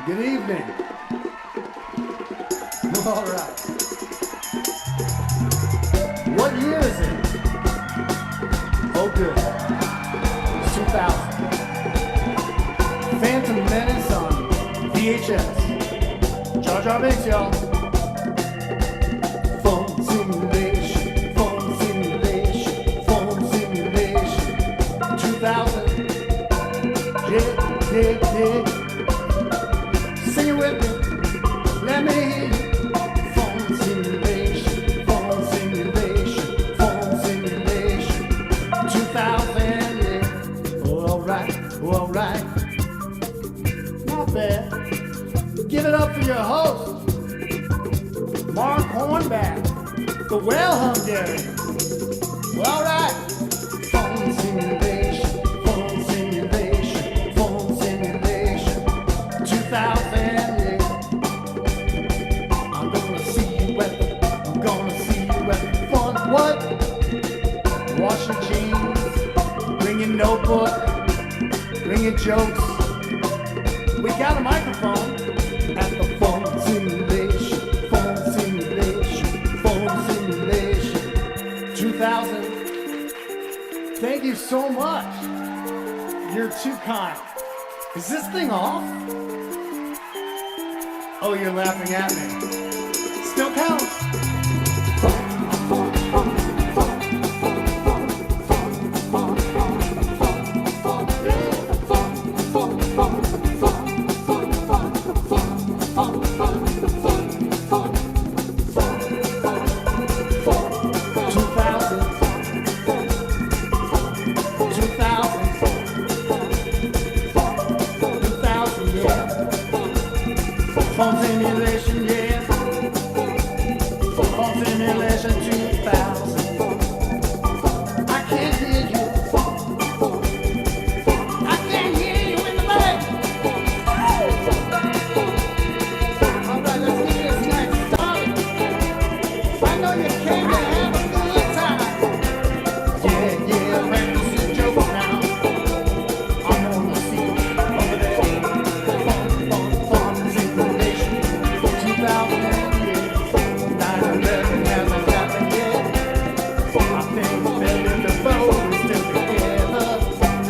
Good evening. All right. What year is it? Oh, good. It's 2000. Phantom Menace on VHS. Jar Jar Binks, y'all. Phone simulation, phone simulation, phone simulation. 2000. Yeah. Sing it with me. Let me hear you. Phone simulation, phone simulation, phone simulation. 2000, yeah. Oh, all right. Not bad. Give it up for your host, Mark Hornback, the well-Hungarian. Well, all right. Phone simulation, phone simulation, phone simulation. 2000, yeah. I'm gonna see you at the fun. What? Wash your jeans, bring your notebook, bring your jokes. We got a microphone at the phone simulation, phone simulation, phone simulation. 2000. Thank you so much. You're too kind. Is this thing off? Oh, you're laughing at me. Still counts. 2000, yeah. Phone simulation, yeah. Phone simulation 2000. I can't hear you. I can't hear you in the mic. All right, let's get this night started. I know you came to have a good time. Yeah, practice your jokes now. I'm gonna see you over there. Phone simulation 2000, yeah. 9/11 hasn't happened yet. I think Billy the Bow is still together. Phone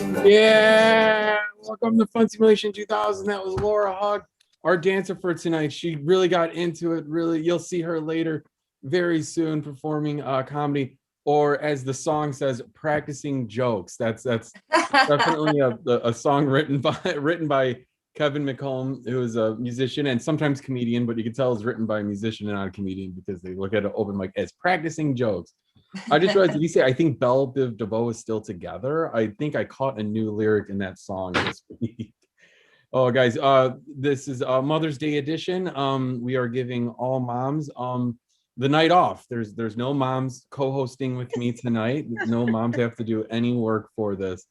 simulation. Yeah, welcome to Fun Simulation 2000. That was Laura Hogg, our dancer for tonight. She really got into it. Really, you'll see her later, very soon, performing comedy, or as the song says, practicing jokes. That's definitely a song written by Kevin McComb, who is a musician and sometimes comedian, but you can tell it's written by a musician and not a comedian because they look at an open mic as practicing jokes. I just realized, did you say, I think Belle Biv DeVoe is still together? I think I caught a new lyric in that song this week. Oh, guys, this is a Mother's Day edition. We are giving all moms the night off. There's no moms co-hosting with me tonight. No moms have to do any work for this.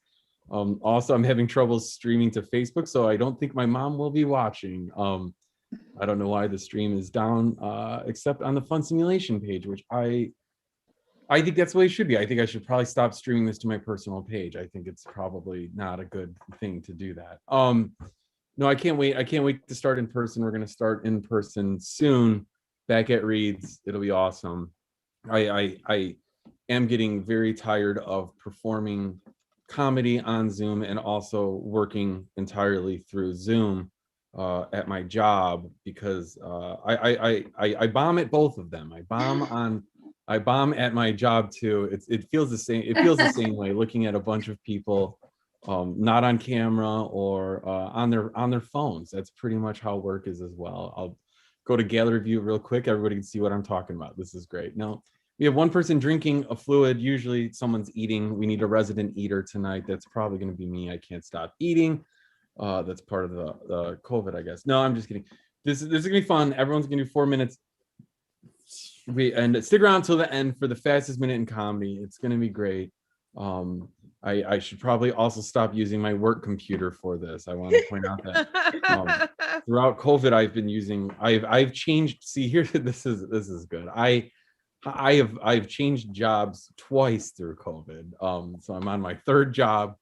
Also, I'm having trouble streaming to Facebook, so I don't think my mom will be watching. I don't know why the stream is down, except on the Fun Simulation page, which I think that's the way it should be. I think I should probably stop streaming this to my personal page. I think it's probably not a good thing to do that. No, I can't wait. I can't wait to start in person. We're going to start in person soon back at Reed's. It'll be awesome. I am getting very tired of performing comedy on Zoom and also working entirely through Zoom at my job because I bomb at both of them. I bomb at my job too. It feels the same. It feels the same way looking at a bunch of people not on camera or on their phones. That's pretty much how work is as well. I'll go to gallery view real quick. Everybody can see what I'm talking about. This is great. Now we have one person drinking a fluid. Usually someone's eating. We need a resident eater tonight. That's probably going to be me. I can't stop eating. That's part of the COVID, I guess. No, I'm just kidding. This is gonna be fun. Everyone's gonna do 4 minutes. And stick around till the end for the fastest minute in comedy. It's gonna be great. I should probably also stop using my work computer for this. I want to point out that throughout COVID, I've changed. See here, this is good. I've changed jobs twice through COVID. So I'm on my third job.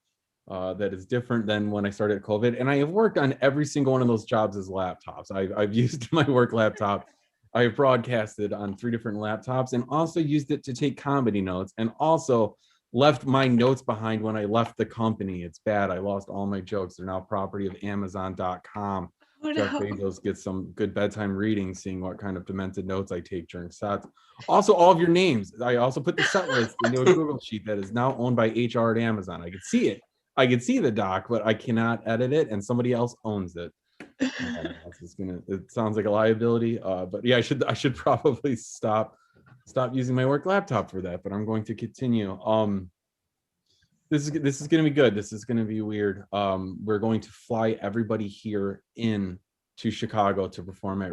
that is different than when I started COVID. And I have worked on every single one of those jobs as laptops. I've used my work laptop. I have broadcasted on 3 different laptops and also used it to take comedy notes and also left my notes behind when I left the company. It's bad. I lost all my jokes. They're now property of Amazon.com. Oh, Jeff no. Bezos gets some good bedtime reading, seeing what kind of demented notes I take during sets. Also, all of your names. I also put the set list into a Google sheet that is now owned by HR at Amazon. I can see it. I can see the doc, but I cannot edit it, and somebody else owns it. It sounds like a liability, but yeah, I should probably stop using my work laptop for that, but I'm going to continue. This is going to be good. This is going to be weird. We're going to fly everybody here in to Chicago to perform at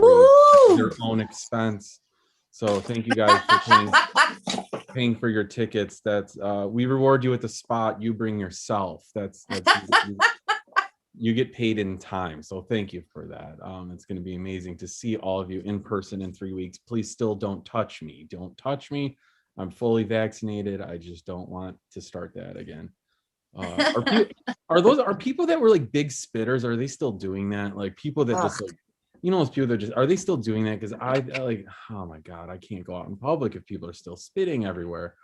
their own expense. So thank you guys for paying for your tickets. That's we reward you at the spot. You bring yourself. That's you get paid in time. So thank you for that. It's going to be amazing to see all of you in person in 3 weeks. Please still don't touch me. Don't touch me. I'm fully vaccinated. I just don't want to start that again. Are people that were like big spitters? Are they still doing that? Like people that just like, those people that just, are they still doing that? Because I like, oh my God, I can't go out in public if people are still spitting everywhere.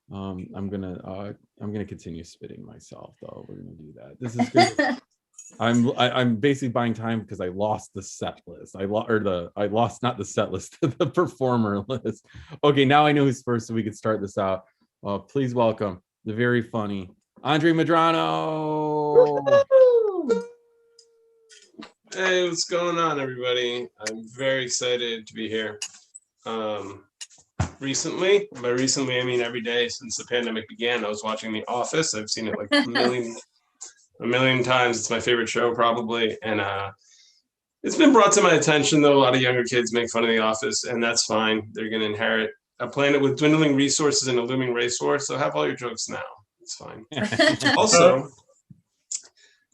I'm gonna continue spitting myself though. We're gonna do that. This is good. I'm basically buying time because I lost the set list. I lost not the set list, the performer list. Okay, now I know who's first, so we could start this out. Please welcome the very funny Andre Medrano. Hey, what's going on, everybody? I'm very excited to be here. Recently, by recently I mean every day since the pandemic began, I was watching The Office. I've seen it like a million times. It's my favorite show probably, and it's been brought to my attention that a lot of younger kids make fun of The Office, and that's fine. They're going to inherit a planet with dwindling resources and a looming racehorse, so have all your jokes now. It's fine. Also,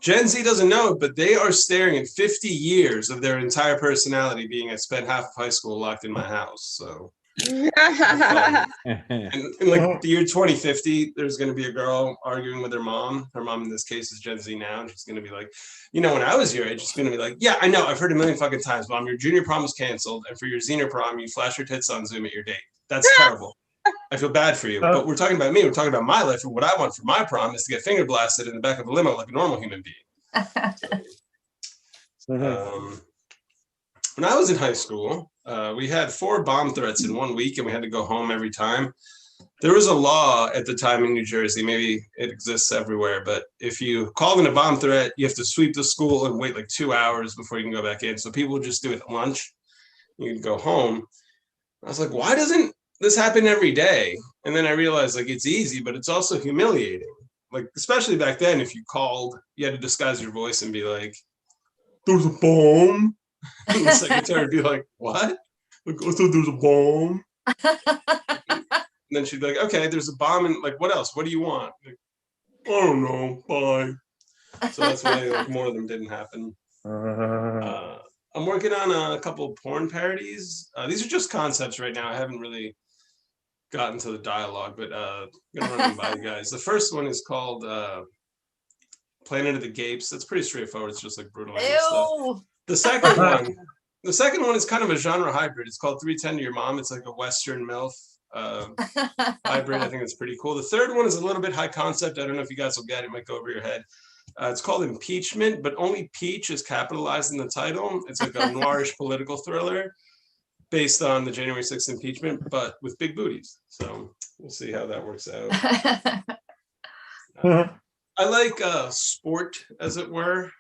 Gen Z doesn't know it, but they are staring at 50 years of their entire personality being I spent half of high school locked in my house. So and in like the year 2050, there's going to be a girl arguing with her mom. Her mom in this case is Gen Z now, and she's going to be like, when I was your age, it's going to be like, yeah, I know, I've heard a million fucking times, Mom, your junior prom was canceled, and for your senior prom, you flash your tits on Zoom at your date. That's terrible. I feel bad for you. But we're talking about me. We're talking about my life. And what I want for my prom is to get finger blasted in the back of a limo like a normal human being. When I was in high school, we had 4 bomb threats in 1 week, and we had to go home every time. There was a law at the time in New Jersey, maybe it exists everywhere, but if you call in a bomb threat, you have to sweep the school and wait like 2 hours before you can go back in. So people would just do it at lunch. You could go home. I was like, why doesn't this happen every day? And then I realized like it's easy, but it's also humiliating. Like, especially back then, if you called, you had to disguise your voice and be like, there's a bomb. And the secretary would be like, what? Like, I thought there's a bomb. And then she'd be like, okay, there's a bomb, and like, what else? What do you want? Like, I don't know, bye. So that's why like more of them didn't happen. I'm working on a couple of porn parodies. These are just concepts right now. I haven't really gotten to the dialogue, but I'm gonna run them by you guys. The first one is called Planet of the Gapes. That's pretty straightforward. It's just like brutalizing stuff. The second one is kind of a genre hybrid. It's called 310 to Your Mom. It's like a Western MILF hybrid. I think it's pretty cool. The third one is a little bit high concept. I don't know if you guys will get it. It might go over your head. It's called Impeachment, but only peach is capitalized in the title. It's like a noirish political thriller based on the January 6th impeachment, but with big booties. So we'll see how that works out. I like sport, as it were.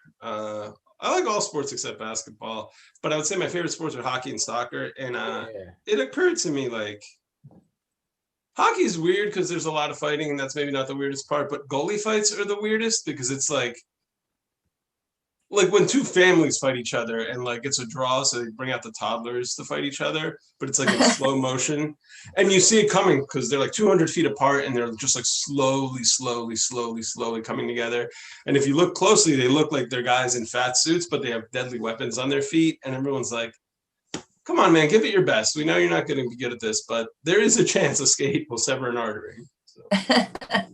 I like all sports except basketball, but I would say my favorite sports are hockey and soccer. And it occurred to me, like, hockey is weird because there's a lot of fighting, and that's maybe not the weirdest part, but goalie fights are the weirdest because it's like when 2 families fight each other and like it's a draw, so they bring out the toddlers to fight each other, but it's like in slow motion, and you see it coming because they're like 200 feet apart and they're just like slowly coming together. And if you look closely, they look like they're guys in fat suits, but they have deadly weapons on their feet, and everyone's like, come on, man, give it your best. We know you're not going to be good at this, but there is a chance a skate will sever an artery. So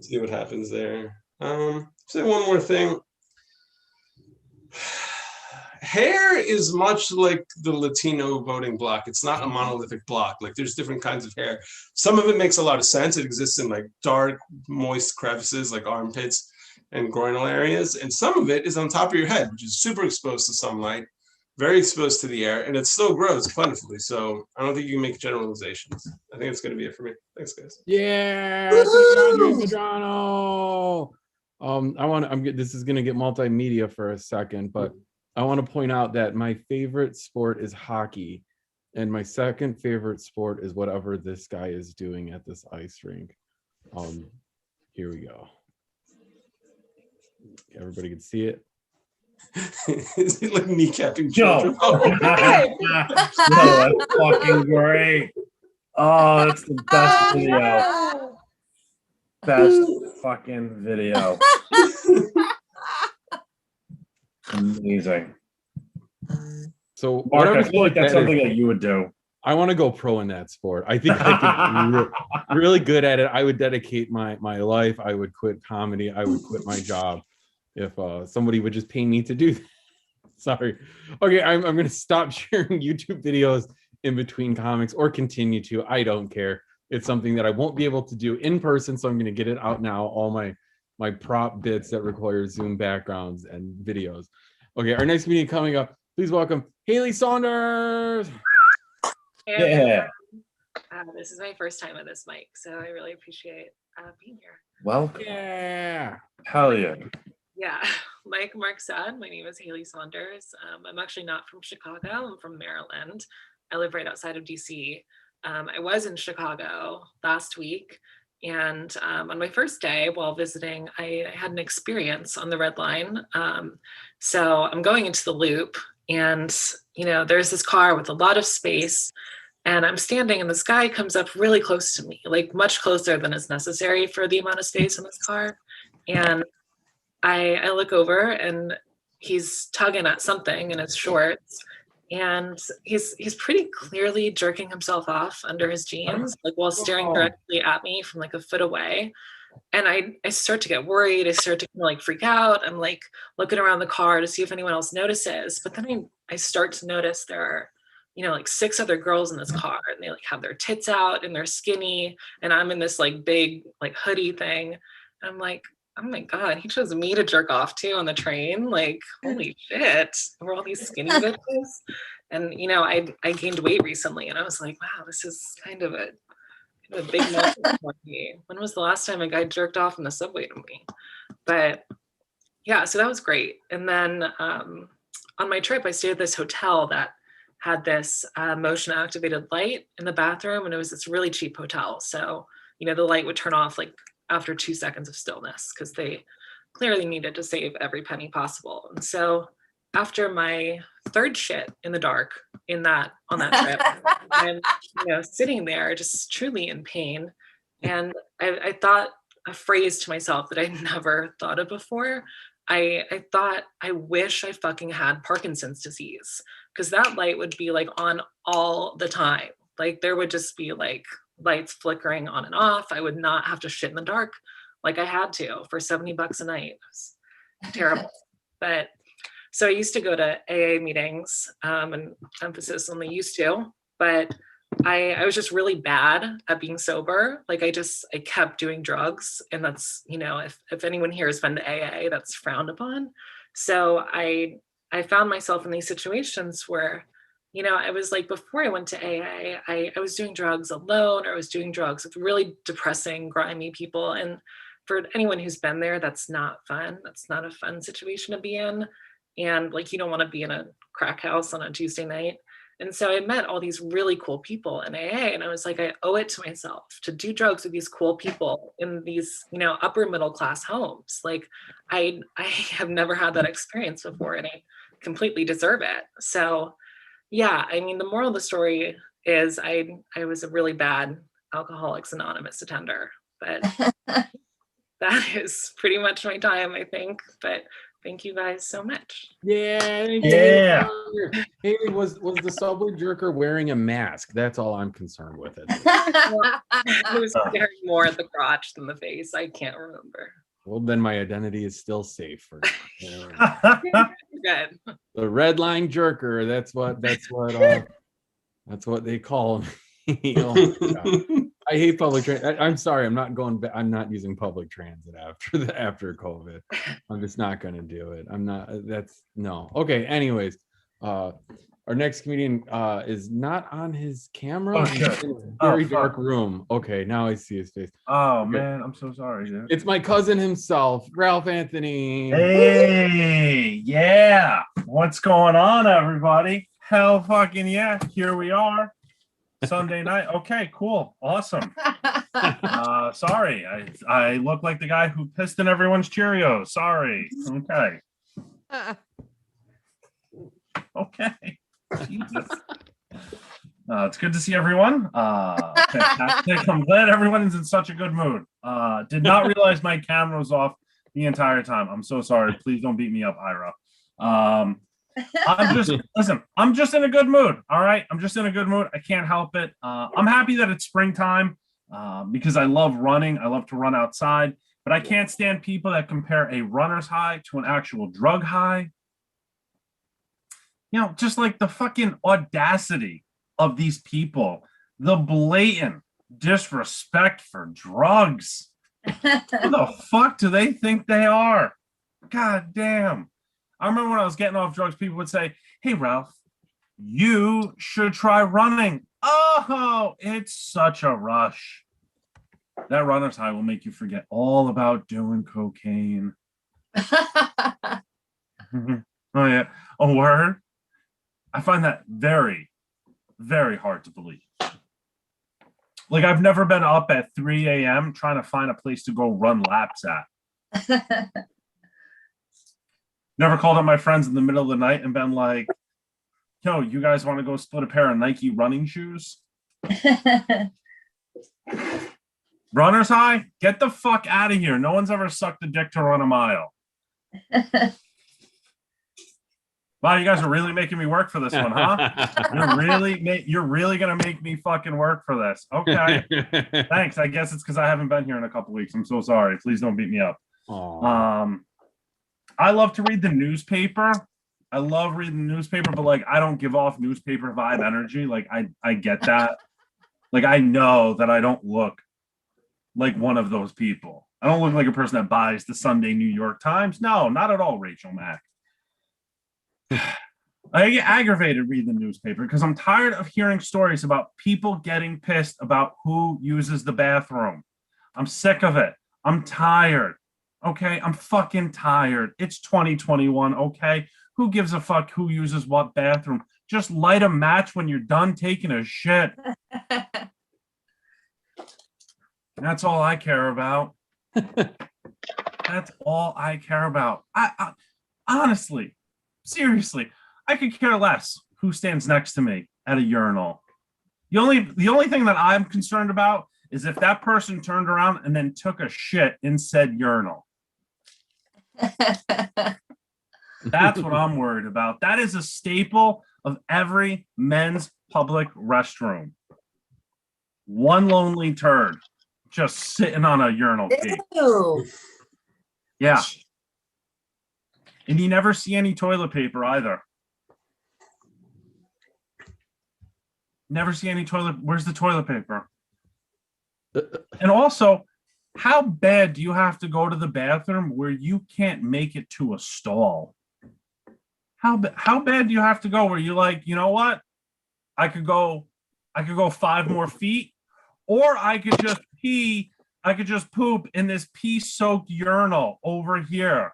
see what happens there. Say one more thing. Hair is much like the Latino voting bloc. It's not a monolithic bloc. Like there's different kinds of hair. Some of it makes a lot of sense. It exists in like dark, moist crevices like armpits and groinal areas. And some of it is on top of your head, which is super exposed to sunlight, very exposed to the air, and it still grows plentifully. So I don't think you can make generalizations. I think it's going to be it for me. Thanks, guys. Yeah, thank you, Andre Pedrano. This is gonna get multimedia for a second, but I want to point out that my favorite sport is hockey, and my second favorite sport is whatever this guy is doing at this ice rink. Here we go. Everybody can see it. Is he like kneecapping Yo, children? Oh, that's fucking great. Oh, that's the best video. Best fucking video. Amazing. So Mark, whatever I feel like that's sport that something is, that you would do. I want to go pro in that sport. I think I could be really good at it. I would dedicate my life. I would quit comedy. I would quit my job if somebody would just pay me to do that. Sorry. Okay, I'm going to stop sharing YouTube videos in between comics or continue to. I don't care. It's something that I won't be able to do in person, so I'm going to get it out now. All my prop bits that require Zoom backgrounds and videos. Okay, our next meeting coming up. Please welcome Hayley Saunders. Yeah. This is my first time at this mic, so I really appreciate being here. Welcome. Yeah. Hell yeah. Yeah, like Mark said, my name is Hayley Saunders. I'm actually not from Chicago. I'm from Maryland. I live right outside of DC. I was in Chicago last week, and on my first day while visiting, I had an experience on the Red Line. So I'm going into the Loop, and there's this car with a lot of space, and I'm standing, and this guy comes up really close to me, like much closer than is necessary for the amount of space in this car. And I look over, and he's tugging at something in his shorts, and he's pretty clearly jerking himself off under his jeans, like while staring directly at me from like a foot away. And I start to get worried. I start to kind of like freak out. I'm like looking around the car to see if anyone else notices. But then I start to notice there are, like 6 other girls in this car, and they like have their tits out and they're skinny. And I'm in this like big like hoodie thing. And I'm like, oh my God, he chose me to jerk off to on the train. Like, holy shit, we're all these skinny bitches. And, I gained weight recently, and I was like, wow, this is kind of a big moment for me. When was the last time a guy jerked off in the subway to me? But yeah, so that was great. And then on my trip, I stayed at this hotel that had this motion activated light in the bathroom, and it was this really cheap hotel. So, the light would turn off like after 2 seconds of stillness, because they clearly needed to save every penny possible. And so after my third shit in the dark on that trip, I'm sitting there just truly in pain. And I thought a phrase to myself that I'd never thought of before. I thought, I wish I fucking had Parkinson's disease, because that light would be like on all the time. Like there would just be like lights flickering on and off. I would not have to shit in the dark like I had to for $70 a night. It was terrible. But so I used to go to AA meetings, and emphasis on the used to, but I was just really bad at being sober. Like I kept doing drugs, and that's, if anyone here has been to AA, that's frowned upon. So I found myself in these situations where, I was like, before I went to AA, I was doing drugs alone, or I was doing drugs with really depressing, grimy people. And for anyone who's been there, that's not fun. That's not a fun situation to be in. And like, you don't want to be in a crack house on a Tuesday night. And so I met all these really cool people in AA, and I was like, I owe it to myself to do drugs with these cool people in these, upper middle class homes. Like I have never had that experience before, and I completely deserve it. So yeah, I mean, the moral of the story is I was a really bad Alcoholics Anonymous attender, but that is pretty much my time, I think. But thank you guys so much. Yeah. Yeah. Hey, was the subway jerker wearing a mask? That's all I'm concerned with it. It was very more at the crotch than the face. I can't remember. Well, then my identity is still safe for now. Good. The red line jerker. That's what they call me. Oh my God. I hate public transit. I'm sorry. I'm not going back. I'm not using public transit after COVID. I'm just not going to do it. I'm not. That's no. Okay. Anyways, our next comedian is not on his camera. Oh, He's shit. in a very Oh, fuck. dark room. Okay, now I see his face. Oh Okay. man, I'm so sorry, dude. It's my cousin himself, Ralph Anthony. Hey, yeah. What's going on, everybody? Hell fucking yeah. Here we are. Sunday night. Okay, cool. Awesome. Sorry. I look like the guy who pissed in everyone's Cheerios. Sorry. Okay. Okay. Jesus. It's good to see everyone. Fantastic. I'm glad everyone is in such a good mood. Did not realize my camera was off the entire time. I'm so sorry. Please don't beat me up, Ira. I'm just in a good mood. All right. I'm just in a good mood. I can't help it. I'm happy that it's springtime because I love running. I love to run outside, but I can't stand people that compare a runner's high to an actual drug high. You know, just like the fucking audacity of these people, the blatant disrespect for drugs. Who the fuck do they think they are? God damn. I remember when I was getting off drugs, people would say, hey, Ralph, you should try running. Oh, it's such a rush. That runner's high will make you forget all about doing cocaine. Oh, yeah. A word? I find that very, very hard to believe. Like, I've never been up at 3 a.m. trying to find a place to go run laps at. Never called up my friends in the middle of the night and been like, yo, you guys want to go split a pair of Nike running shoes? Runner's high? Get the fuck out of here. No one's ever sucked a dick to run a mile. Wow, you guys are really making me work for this one, huh? You're really gonna make me fucking work for this. Okay. Thanks. I guess it's because I haven't been here in a couple weeks. I'm so sorry. Please don't beat me up. Aww. I love to read the newspaper. I love reading the newspaper, but like I don't give off newspaper vibe energy. Like I get that. Like I know that I don't look like one of those people. I don't look like a person that buys the Sunday New York Times. No, not at all, Rachel Mack. I get aggravated reading the newspaper because I'm tired of hearing stories about people getting pissed about who uses the bathroom. I'm sick of it. I'm tired. Okay, I'm fucking tired. It's 2021, okay? Who gives a fuck who uses what bathroom? Just light a match when you're done taking a shit. That's all I care about. That's all I care about. I honestly, seriously, I could care less who stands next to me at a urinal. The only thing that I'm concerned about is if that person turned around and then took a shit in said urinal. That's what I'm worried about. That is a staple of every men's public restroom. One lonely turd just sitting on a urinal cake. Ew. Yeah. And you never see any toilet paper either. Never see any toilet. Where's the toilet paper? And also, how bad do you have to go to the bathroom where you can't make it to a stall? How bad do you have to go where you're like, you know what? I could go 5 more feet, or I could just pee. I could just poop in this pee-soaked urinal over here.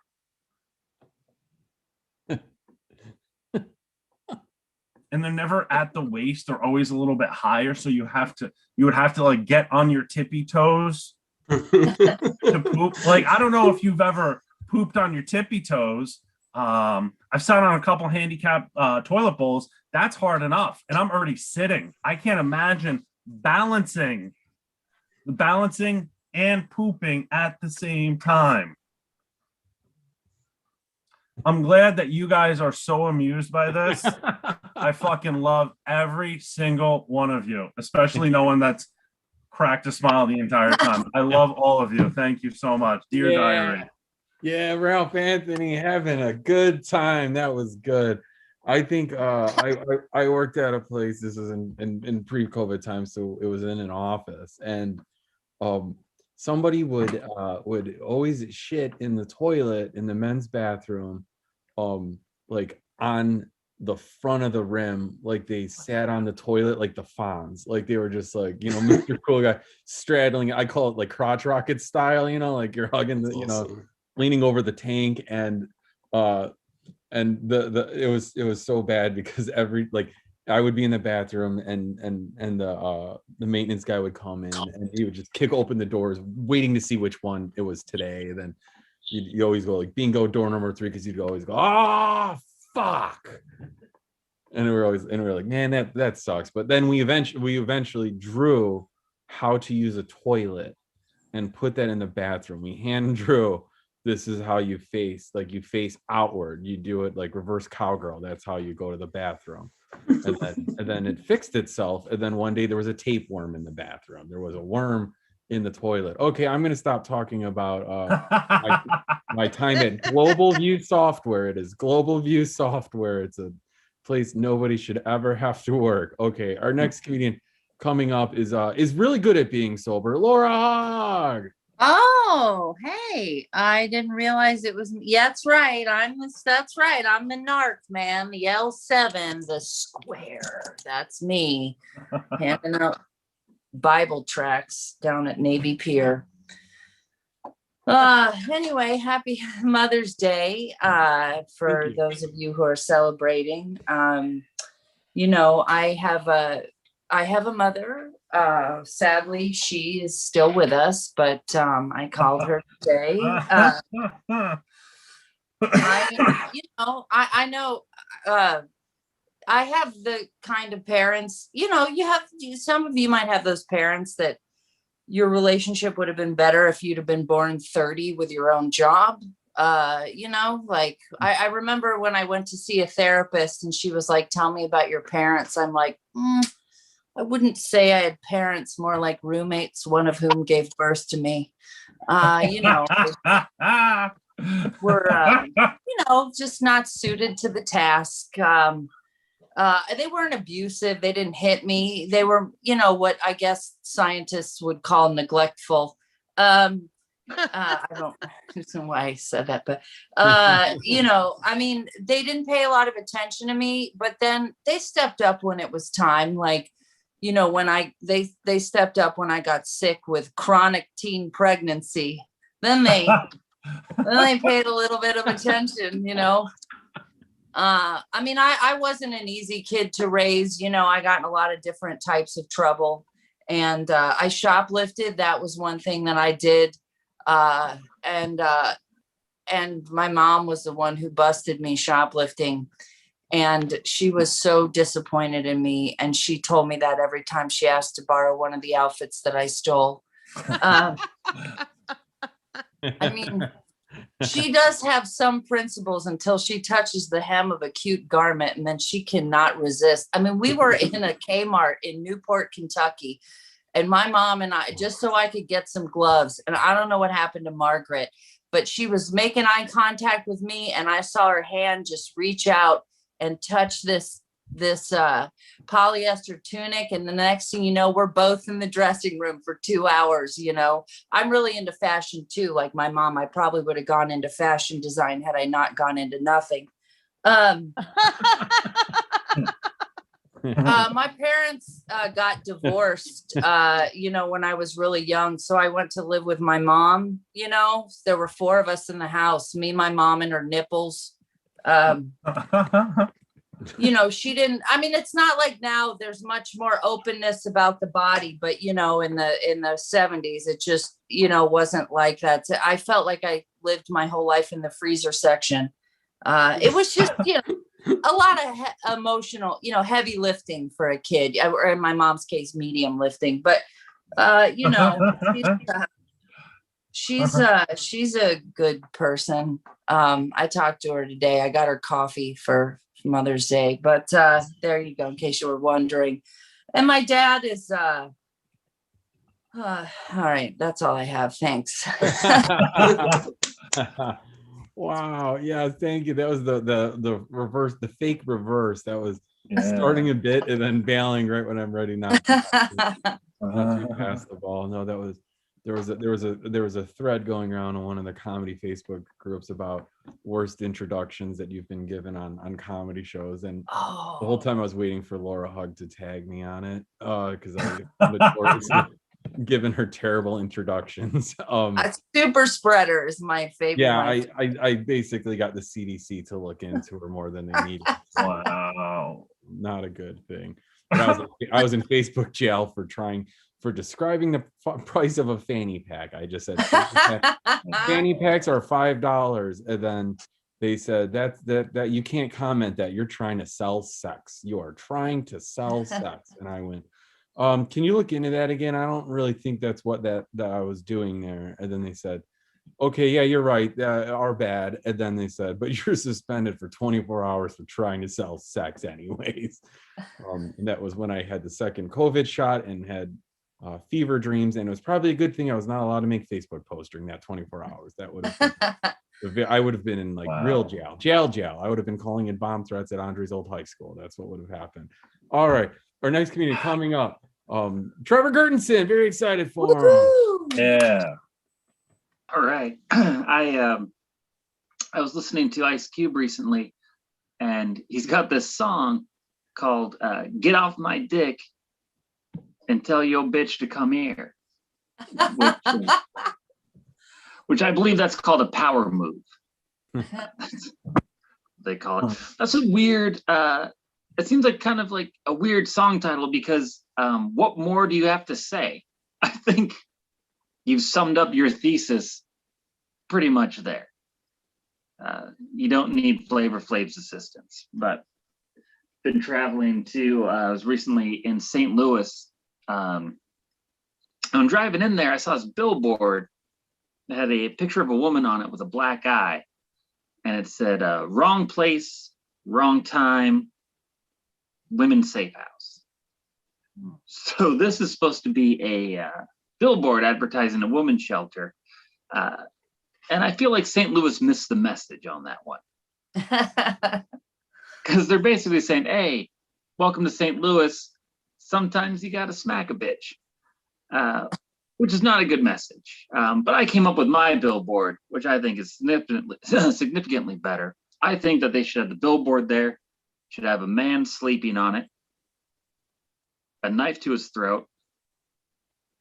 And they're never at the waist. They're always a little bit higher. So you would have to like get on your tippy toes to poop. Like, I don't know if you've ever pooped on your tippy toes. I've sat on a couple handicap toilet bowls. That's hard enough. And I'm already sitting. I can't imagine balancing and pooping at the same time. I'm glad that you guys are so amused by this. I fucking love every single one of you, especially knowing that's cracked a smile the entire time. I love all of you. Thank you so much. Dear Diary. Yeah, Ralph Anthony having a good time. That was good. I think I worked at a place. This was in pre-COVID time, so it was in an office, and somebody would always shit in the toilet in the men's bathroom, like on the front of the rim, like they sat on the toilet like the Fonz, like they were just like, Mr. Cool Guy straddling. I call it like crotch rocket style, like you're hugging the, Awesome. leaning over the tank, and it was so bad because I would be in the bathroom, and the maintenance guy would come in, and he would just kick open the doors, waiting to see which one it was today. And then you always go like bingo door number 3, because you'd always go, oh fuck. And we were like, man, that sucks. But then we eventually drew how to use a toilet and put that in the bathroom. We hand drew, this is how you face, like you face outward. You do it like reverse cowgirl. That's how you go to the bathroom. And then it fixed itself. And then one day there was a tapeworm in the bathroom. There was a worm in the toilet. Okay, I'm going to stop talking about my time at Global View Software. It is Global View Software. It's a place nobody should ever have to work. Okay, our next comedian coming up is really good at being sober, Laura Hogg. Oh, hey, I didn't realize it was. Yeah, that's right. That's right. I'm the narc, man. The L7, the square. That's me handing out Bible tracts down at Navy Pier. Anyway, happy Mother's Day for those of you who are celebrating. I have a mother. Sadly, she is still with us, but I called her today. I know I have the kind of parents, some of you might have those parents that your relationship would have been better if you'd have been born 30 with your own job. I remember when I went to see a therapist and she was like, tell me about your parents. I'm like, I wouldn't say I had parents, more like roommates, one of whom gave birth to me. We're, just not suited to the task. They weren't abusive. They didn't hit me. They were, what I guess scientists would call neglectful. I don't know why I said that, but, they didn't pay a lot of attention to me, but then they stepped up when it was time. Like, when they stepped up when I got sick with chronic teen pregnancy, then they paid a little bit of attention, I wasn't an easy kid to raise. I got in a lot of different types of trouble, and I shoplifted. That was one thing that I did. And my mom was the one who busted me shoplifting. And she was so disappointed in me. And she told me that every time she asked to borrow one of the outfits that I stole. She does have some principles until she touches the hem of a cute garment, and then she cannot resist. We were in a Kmart in Newport, Kentucky, and my mom and I, just so I could get some gloves. And I don't know what happened to Margaret, but she was making eye contact with me, and I saw her hand just reach out and touch this polyester tunic. And the next thing you know, we're both in the dressing room for 2 hours. I'm really into fashion too. Like my mom, I probably would have gone into fashion design had I not gone into nothing. My parents got divorced, when I was really young. So I went to live with my mom. There were 4 of us in the house, me, my mom, and her nipples. She didn't, it's not like now there's much more openness about the body, but in the 70s, it just, wasn't like that. So I felt like I lived my whole life in the freezer section. It was just, a lot of emotional, heavy lifting for a kid, or in my mom's case, medium lifting, but, she's a good person. I talked to her today. I got her coffee for Mother's Day, but there you go, in case you were wondering. And my dad is All right, that's all I have. Thanks. Wow. Yeah. Thank you. That was the reverse, the fake reverse. That was Yeah. starting a bit and then bailing right when I'm ready not to pass the ball. No, that was there was a thread going around on one of the comedy Facebook groups about worst introductions that you've been given on comedy shows, and the whole time I was waiting for Laura Hug to tag me on it because I notoriously given her terrible introductions. Super spreader is my favorite. Yeah, I basically got the CDC to look into her more than they needed. Wow. Not a good thing. But I was in Facebook jail for describing the price of a fanny pack. I just said fanny packs are $5, and then they said that you can't comment that you're trying to sell sex. You are trying to sell sex, and I went, can you look into that again? I don't really think that's what that I was doing there. And then they said, okay, yeah, you're right. Our bad. And then they said, but you're suspended for 24 hours for trying to sell sex anyways. And that was when I had the second COVID shot and had fever dreams. And it was probably a good thing I was not allowed to make Facebook posts during that 24 hours. That would have been, I would have been in like real jail. I would have been calling in bomb threats at Andre's old high school. That's what would have happened. All right. Our next comedian coming up. Trevor Gertensen, very excited for him. Yeah. All right. I was listening to Ice Cube recently, and he's got this song called Get Off My Dick and Tell Your Bitch to Come Here, which I believe that's called a power move. They call it. That's a weird, it seems like kind of like a weird song title because what more do you have to say? I think you've summed up your thesis pretty much there. You don't need Flavor Flav's assistance, but been traveling to, I was recently in St. Louis. I'm driving in there, I saw this billboard that had a picture of a woman on it with a black eye. And it said, wrong place, wrong time, women's safe house. So this is supposed to be a billboard advertising a women's shelter. And I feel like St. Louis missed the message on that one. Because they're basically saying, hey, welcome to St. Louis. Sometimes you got to smack a bitch, which is not a good message. But I came up with my billboard, which I think is significantly better. I think that they should have the billboard there, should have a man sleeping on it, a knife to his throat,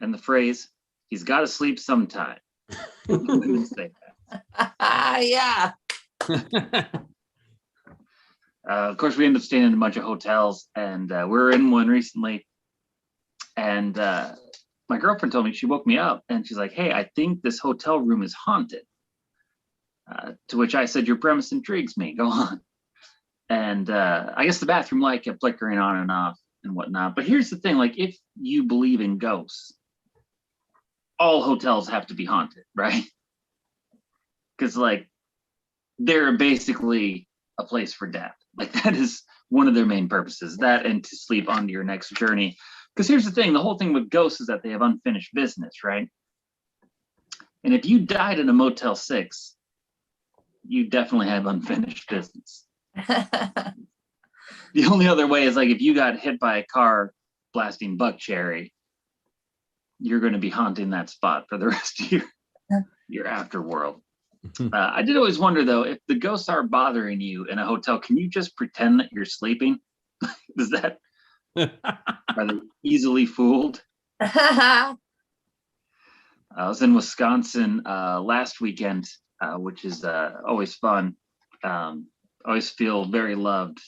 and the phrase, he's got to sleep sometime. Yeah. Of course, we ended up staying in a bunch of hotels, and we were in one recently. And my girlfriend told me, she woke me up, and she's like, hey, I think this hotel room is haunted. To which I said, your premise intrigues me. Go on. And I guess the bathroom light kept flickering on and off and whatnot. But here's the thing, like, if you believe in ghosts, all hotels have to be haunted, right? Because, like, they're basically a place for death. Like, that is one of their main purposes, that and to sleep on to your next journey. Because here's the thing, the whole thing with ghosts is that they have unfinished business, right? And if you died in a Motel 6, you definitely have unfinished business. The only other way is, like, if you got hit by a car blasting Buckcherry, you're going to be haunting that spot for the rest of your afterworld. I did always wonder, though, if the ghosts are bothering you in a hotel, can you just pretend that you're sleeping? Is that, are they easily fooled? I was in Wisconsin last weekend, which is always fun. Always feel very loved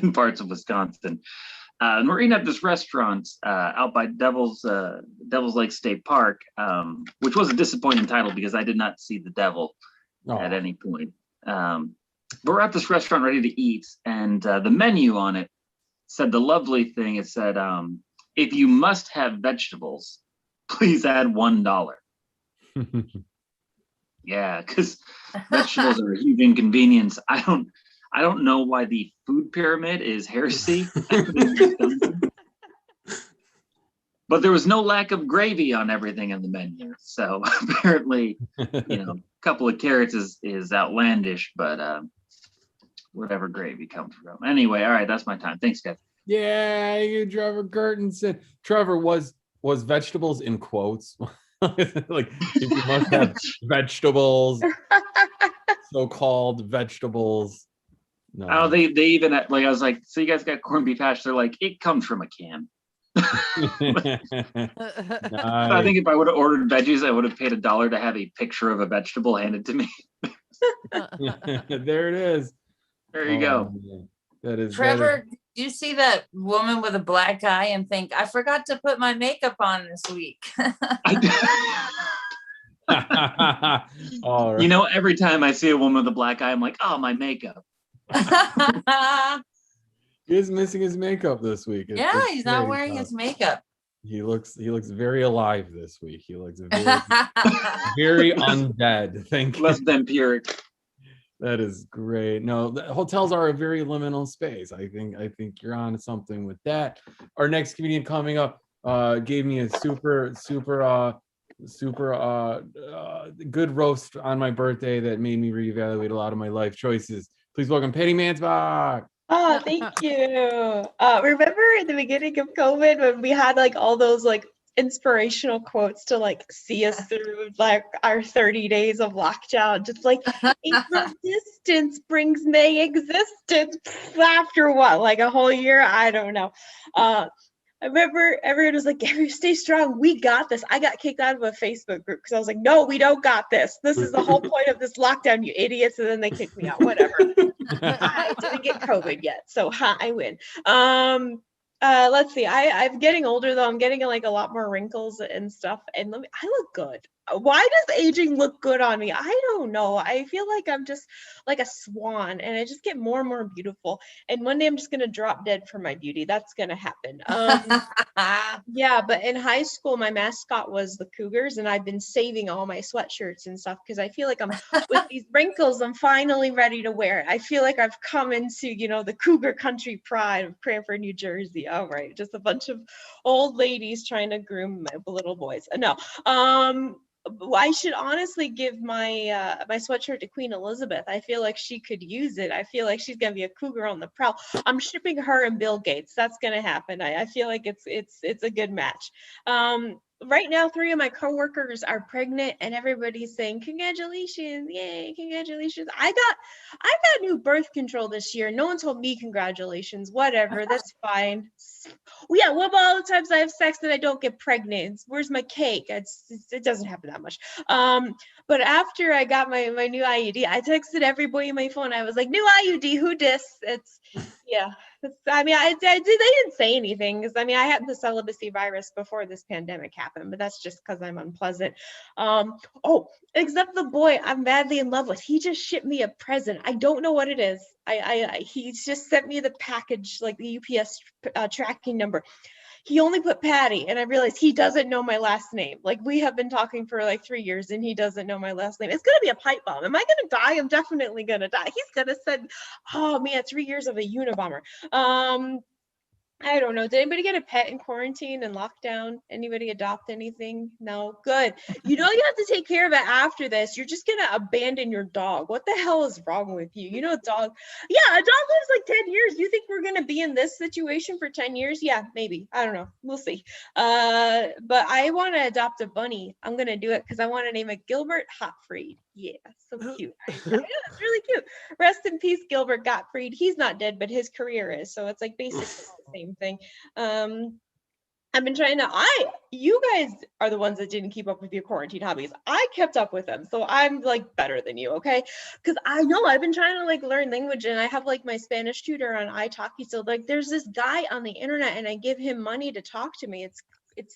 in parts of Wisconsin. And we're eating at this restaurant out by Devil's Lake State Park, which was a disappointing title because I did not see the devil at any point. But we're at this restaurant ready to eat, and the menu on it said the lovely thing. It said, if you must have vegetables, please add $1. Yeah, because vegetables are a huge inconvenience. I don't know why the food pyramid is heresy. But there was no lack of gravy on everything in the menu. So apparently, you know, a couple of carrots is outlandish, but whatever gravy comes from. Anyway, all right, that's my time. Thanks, guys. Yeah, you, Trevor Gertensen. Trevor, was vegetables in quotes? Like, if you must have vegetables, so-called vegetables. No. Oh, they even like, I was like, so you guys got corned beef hash? They're like, it comes from a can. I Nice. think if I would have ordered veggies, I would have paid $1 to have a picture of a vegetable handed to me. There it is. There you go. Man. That is Trevor, do you see that woman with a black eye and think, I forgot to put my makeup on this week? All right. You know, every time I see a woman with a black eye, I'm like, oh, my makeup. He's missing his makeup this week. Yeah, he's not very wearing tough. his makeup. He looks very alive this week. He looks very, very undead. Thank you. Less vampiric. That is great. No, the hotels are a very liminal space. I think you're on to something with that. Our next comedian coming up gave me a super good roast on my birthday that made me reevaluate a lot of my life choices. Please welcome Penny Mansbach. Oh, thank you. Remember at the beginning of COVID when we had like all those like inspirational quotes to like see us through like our 30 days of lockdown, just like April distance brings May existence after what, like a whole year? I don't know. I remember everyone was like, stay strong. We got this. I got kicked out of a Facebook group because I was like, no, we don't got this. This is the whole point of this lockdown, you idiots. And then they kicked me out, whatever. I didn't get COVID yet, so I win. Let's see. I'm getting older though. I'm getting like a lot more wrinkles and stuff. And I look good. Why does aging look good on me? I don't know. I feel like I'm just like a swan and I just get more and more beautiful. And one day I'm just going to drop dead for my beauty. That's going to happen. Yeah, but in high school, my mascot was the Cougars and I've been saving all my sweatshirts and stuff because I feel like I'm with these wrinkles, I'm finally ready to wear it. I feel like I've come into, you know, the Cougar country pride of Cranford, New Jersey. All right. Just a bunch of old ladies trying to groom my little boys. No. I should honestly give my my sweatshirt to Queen Elizabeth. I feel like she could use it. I feel like she's gonna be a cougar on the prowl. I'm shipping her and Bill Gates. That's gonna happen. I feel like it's a good match. Right now, 3 of my coworkers are pregnant, and everybody's saying congratulations, yay, congratulations. I got new birth control this year. No one told me congratulations. Whatever, that's fine. Well, yeah, what about all the times I have sex and I don't get pregnant? Where's my cake? It doesn't happen that much. But after I got my new IUD, I texted every boy in my phone. I was like, new IUD, who dis? Yeah. I mean, they didn't say anything because I mean, I had the celibacy virus before this pandemic happened, but that's just because I'm unpleasant. Oh, except the boy I'm madly in love with. He just shipped me a present. I don't know what it is. He just sent me the package, like the UPS tracking number. He only put Patty, and I realized he doesn't know my last name. Like, we have been talking for like 3 years, and he doesn't know my last name. It's gonna be a pipe bomb. Am I gonna die? I'm definitely gonna die. He's gonna send, oh man, 3 years of a Unabomber. I don't know. Did anybody get a pet in quarantine and lockdown? Anybody adopt anything? No? Good. You know you have to take care of it after this. You're just going to abandon your dog. What the hell is wrong with you? You know, a dog lives like 10 years. You think we're going to be in this situation for 10 years? Yeah, maybe. I don't know. We'll see. But I want to adopt a bunny. I'm going to do it because I want to name it Gilbert Hotfried. Yeah, so cute. I know, it's really cute. Rest in peace, Gilbert Gottfried. He's not dead, but his career is. So it's like basically the same thing. I've been trying to, you guys are the ones that didn't keep up with your quarantine hobbies. I kept up with them. So I'm like better than you, okay? Because I know I've been trying to like learn language and I have like my Spanish tutor on italki. So like there's this guy on the internet and I give him money to talk to me.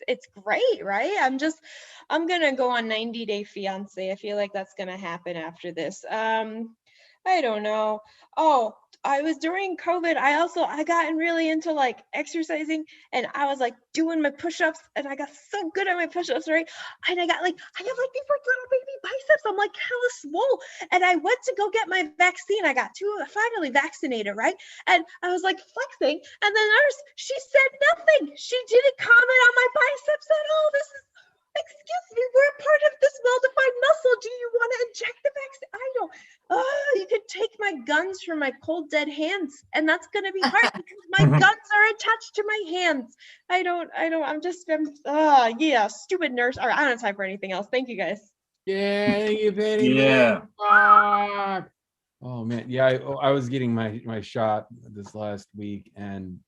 It's great, right? I'm gonna go on 90-day fiance. I feel like that's gonna happen after this. I don't know. Oh, I was during COVID. I gotten really into like exercising and I was like doing my push-ups and I got so good at my push-ups, right? And I have like these like little baby biceps. I'm like hella swole. And I went to go get my vaccine. I got finally vaccinated, right? And I was like flexing. And the nurse, she said nothing. She didn't comment on my biceps at all. Excuse me, we're part of this well-defined muscle. Do you want to inject the vaccine? I don't. Oh, you could take my guns from my cold, dead hands, and that's going to be hard because my guns are attached to my hands. Yeah, stupid nurse. All right, I don't have time for anything else. Thank you, guys. Yeah, thank you, Penny. Yeah. Fuck. Oh man, yeah, I was getting my shot this last week, and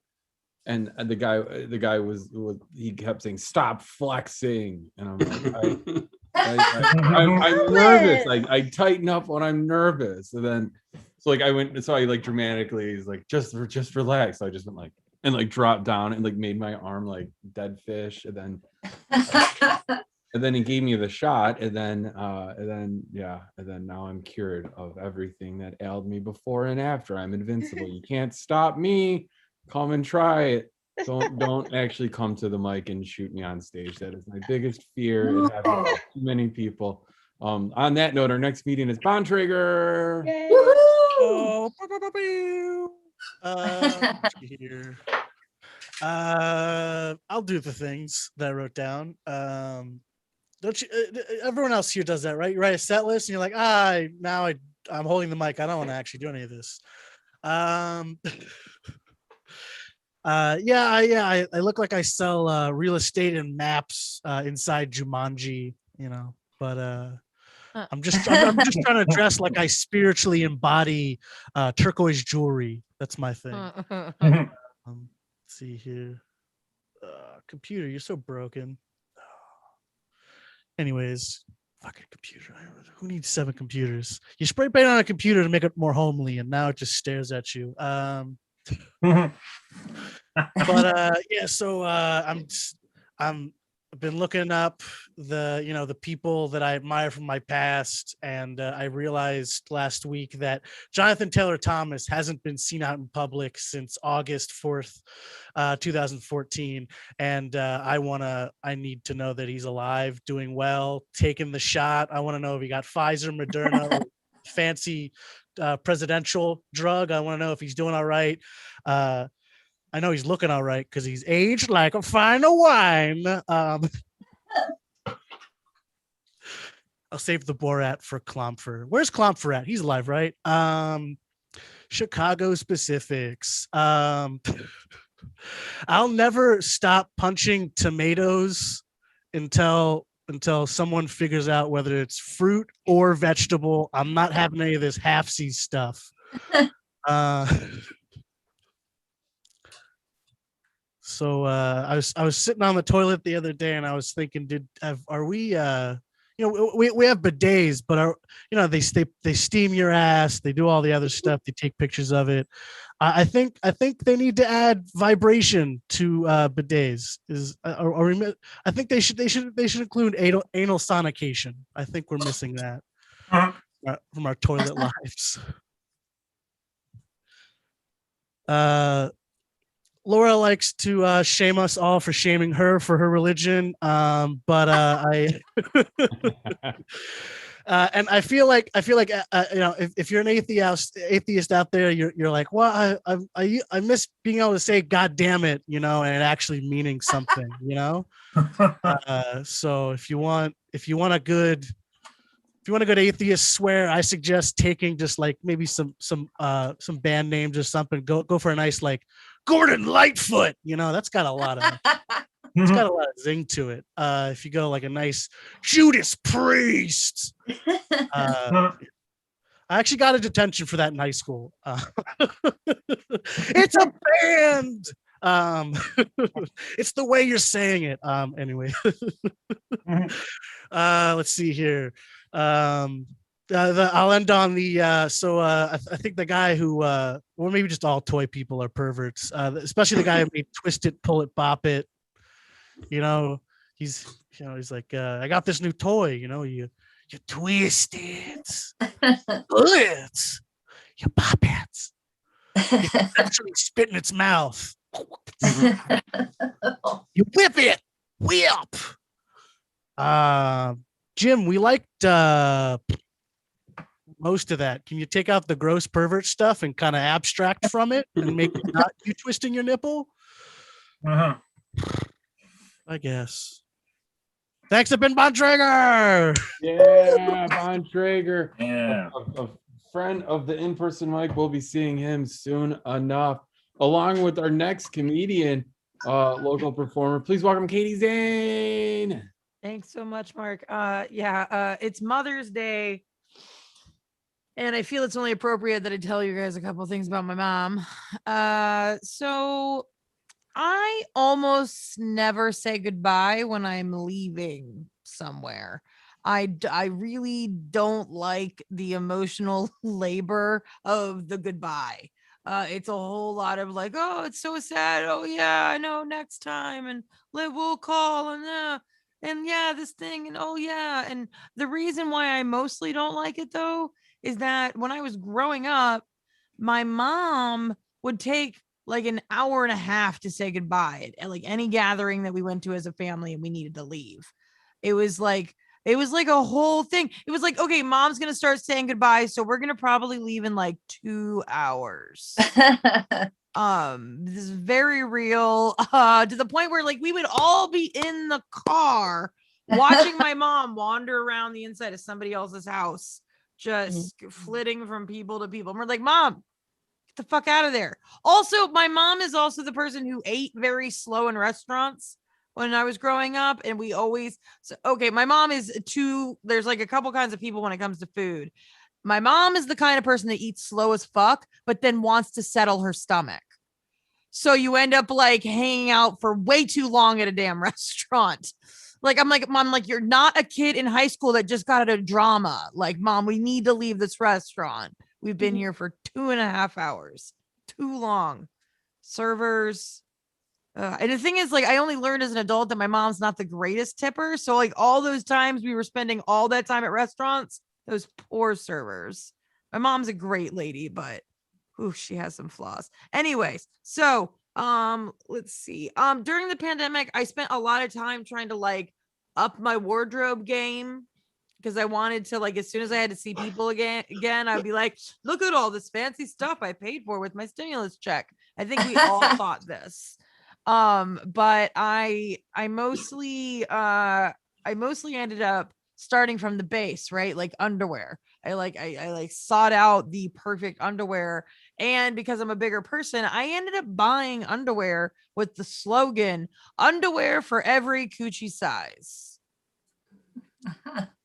the guy was he kept saying stop flexing, and I'm like I'm nervous. I tighten up when I'm nervous, and then I like dramatically, he's like just relax. So I just went like and like dropped down and like made my arm like dead fish, and then he gave me the shot, and then now I'm cured of everything that ailed me before and after. I'm invincible. You can't stop me. Come and try it. Don't actually come to the mic and shoot me on stage. That is my biggest fear. It happens to too many people. On that note, our next meeting is Bontrager. Yay. Oh, here. I'll do the things that I wrote down. Don't you? Everyone else here does that, right? You write a set list, and you're like, I'm holding the mic. I don't want to actually do any of this. I look like I sell real estate and maps inside Jumanji, but I'm just trying to dress like I spiritually embody turquoise jewelry. That's my thing. Let's see here. Computer, you're so broken. Anyways, fucking computer. Who needs 7 computers? You spray paint on a computer to make it more homely, and now it just stares at you. So I've been looking up the people that I admire from my past, and I realized last week that Jonathan Taylor Thomas hasn't been seen out in public since August 4th, 2014, and I need to know that he's alive, doing well, taking the shot. I want to know if he got Pfizer, Moderna, or fancy presidential drug. I want to know if he's doing all right. I know he's looking all right because he's aged like a fine wine. I'll save the Borat for Klomfer. Where's Klomfer at? He's alive, right? Chicago specifics. I'll never stop punching tomatoes until someone figures out whether it's fruit or vegetable. I'm not having any of this half-see stuff. So I was sitting on the toilet the other day, and I was thinking, we have bidets, but they steam your ass, they do all the other stuff, they take pictures of it. I think they need to add vibration to bidets. I think they should include anal sonication. I think we're missing that from our toilet lives. Laura likes to shame us all for shaming her for her religion, but I and I feel like if you're an atheist out there, you're like, well, I miss being able to say God damn it, and it actually meaning something, So if you want a good atheist swear, I suggest taking just like maybe some band names or something. Go for a nice like Gordon Lightfoot, that's got a lot of zing to it. If you go like a nice Judas Priest, I actually got a detention for that in high school. It's a band. It's the way you're saying it. Anyway, let's see here. I'll end on the I think the guy who or maybe just all toy people are perverts, especially the guy who made Twist It, Pull It, Bop It. He's like, I got this new toy, you twist it, pull it, you pop it, you actually spit in its mouth, you whip it, whip. Jim, we liked most of that. Can you take out the gross pervert stuff and kind of abstract from it and make it not you twisting your nipple? Uh-huh. I guess. Thanks to Ben Bontrager. Yeah, Von Traeger. Yeah. A friend of the in-person mic. We'll be seeing him soon enough, along with our next comedian, local performer. Please welcome Katie Zane. Thanks so much, Mark. It's Mother's Day, and I feel it's only appropriate that I tell you guys a couple things about my mom. So I almost never say goodbye when I'm leaving somewhere. I really don't like the emotional labor of the goodbye. It's a whole lot of like, oh, it's so sad. Oh yeah, I know, next time, and we'll call, and yeah, this thing, and oh yeah. And the reason why I mostly don't like it though is that when I was growing up, my mom would take like an hour and a half to say goodbye at like any gathering that we went to as a family and we needed to leave. It was like a whole thing. It was like, okay, mom's gonna start saying goodbye, so we're gonna probably leave in like 2 hours. This is very real, to the point where like we would all be in the car watching my mom wander around the inside of somebody else's house, just flitting from people to people. And we're like, Mom, get the fuck out of there. Also, my mom is also the person who ate very slow in restaurants when I was growing up. And we always, my mom is there's like a couple kinds of people when it comes to food. My mom is the kind of person that eats slow as fuck, but then wants to settle her stomach. So you end up like hanging out for way too long at a damn restaurant. Like, I'm like, Mom, like, you're not a kid in high school that just got out of drama. Like, Mom, we need to leave this restaurant. We've been here for 2.5 hours. Too long. Servers. And the thing is, like, I only learned as an adult that my mom's not the greatest tipper. So, like, all those times we were spending all that time at restaurants, those poor servers. My mom's a great lady, but she has some flaws. Anyways, so let's see. During the pandemic, I spent a lot of time trying to like up my wardrobe game because I wanted to, like, as soon as I had to see people again, I'd be like, look at all this fancy stuff I paid for with my stimulus check. I think we all thought this. But I mostly ended up starting from the base, right? Like underwear. I sought out the perfect underwear. And because I'm a bigger person, I ended up buying underwear with the slogan, underwear for every coochie size.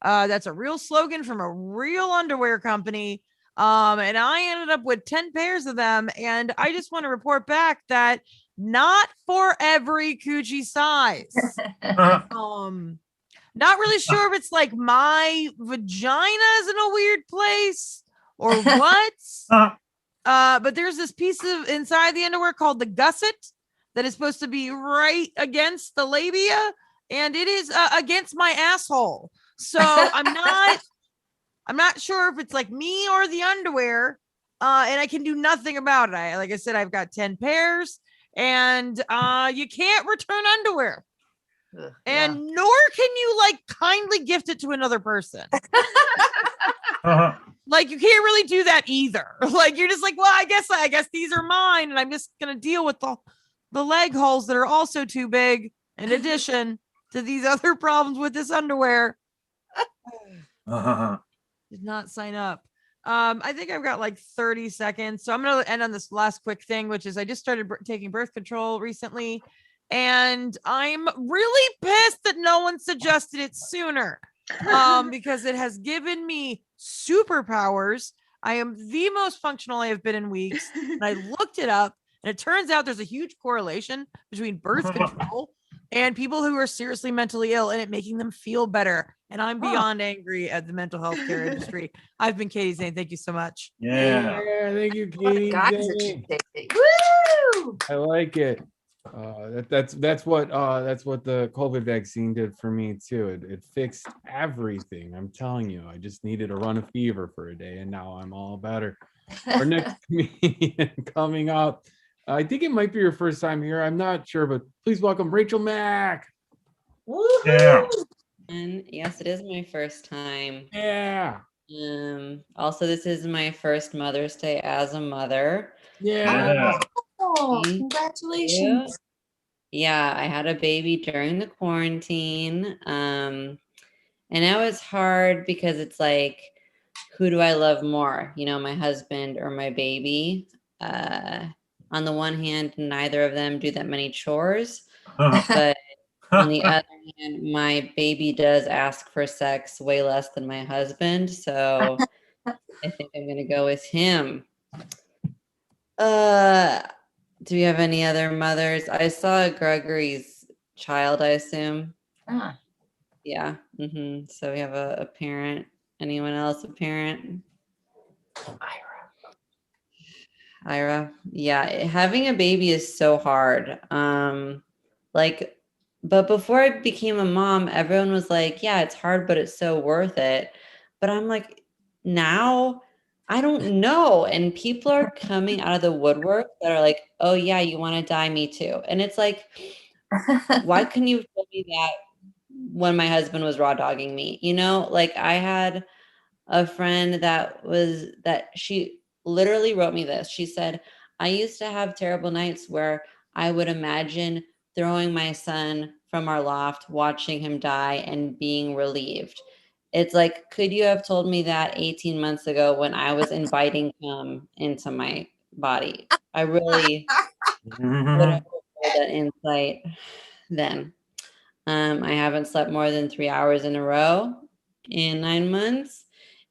That's a real slogan from a real underwear company. And I ended up with 10 pairs of them. And I just want to report back that not for every coochie size. Not really sure if it's like my vagina is in a weird place or what. But there's this piece of inside the underwear called the gusset that is supposed to be right against the labia, and it is against my asshole. So I'm not sure if it's like me or the underwear, and I can do nothing about it. Like I said, I've got 10 pairs, and you can't return underwear. And nor can you like kindly gift it to another person. Like you can't really do that either. Like you're just like, well, I guess these are mine, and I'm just gonna deal with the leg holes that are also too big in addition to these other problems with this underwear. Did not sign up. I think I've got like 30 seconds, so I'm gonna end on this last quick thing, which is I just started taking birth control recently. And I'm really pissed that no one suggested it sooner, because it has given me superpowers. I am the most functional I have been in weeks. And I looked it up, and it turns out there's a huge correlation between birth control and people who are seriously mentally ill and it making them feel better. And I'm beyond angry at the mental health care industry. I've been Katie Zane. Thank you so much. Yeah, thank you, Katie Zane. Woo! I like it. That's what the COVID vaccine did for me too. It fixed everything. I'm telling you, I just needed to run a fever for a day, and now I'm all better. Our next comedian coming up, I think it might be your first time here. I'm not sure, but please welcome Rachel Mack. Yeah. And yes, it is my first time. Yeah. Also, this is my first Mother's Day as a mother. Yeah. Oh, Thank congratulations. Yeah, I had a baby during the quarantine. And now it's hard because it's like, who do I love more? You know, my husband or my baby? On the one hand, neither of them do that many chores, but on the other hand, my baby does ask for sex way less than my husband, so I think I'm gonna go with him. Do we have any other mothers? I saw Gregory's child, I assume. Ah. Yeah. So we have a parent. Anyone else a parent? Ira. Yeah, having a baby is so hard. Like, but before I became a mom, everyone was like, yeah, it's hard, but it's so worth it. But I'm like, now I don't know. And people are coming out of the woodwork that are like, oh yeah, you want to die, me too. And it's like, why couldn't you tell me that when my husband was raw dogging me? You know, like I had a friend that she literally wrote me this. She said, I used to have terrible nights where I would imagine throwing my son from our loft, watching him die, and being relieved. It's like, could you have told me that 18 months ago when I was inviting him into my body? I really would have preferred that insight then. I haven't slept more than 3 hours in a row in 9 months.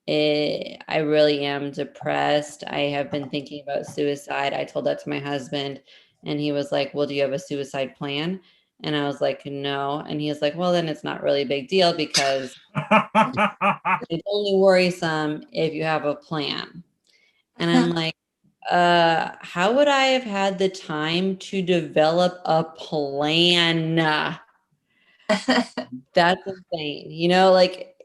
I really am depressed. I have been thinking about suicide. I told that to my husband, and he was like, well, do you have a suicide plan? And I was like, no. And he was like, well, then it's not really a big deal because it's only worrisome if you have a plan. And I'm like, how would I have had the time to develop a plan? That's insane. You know, like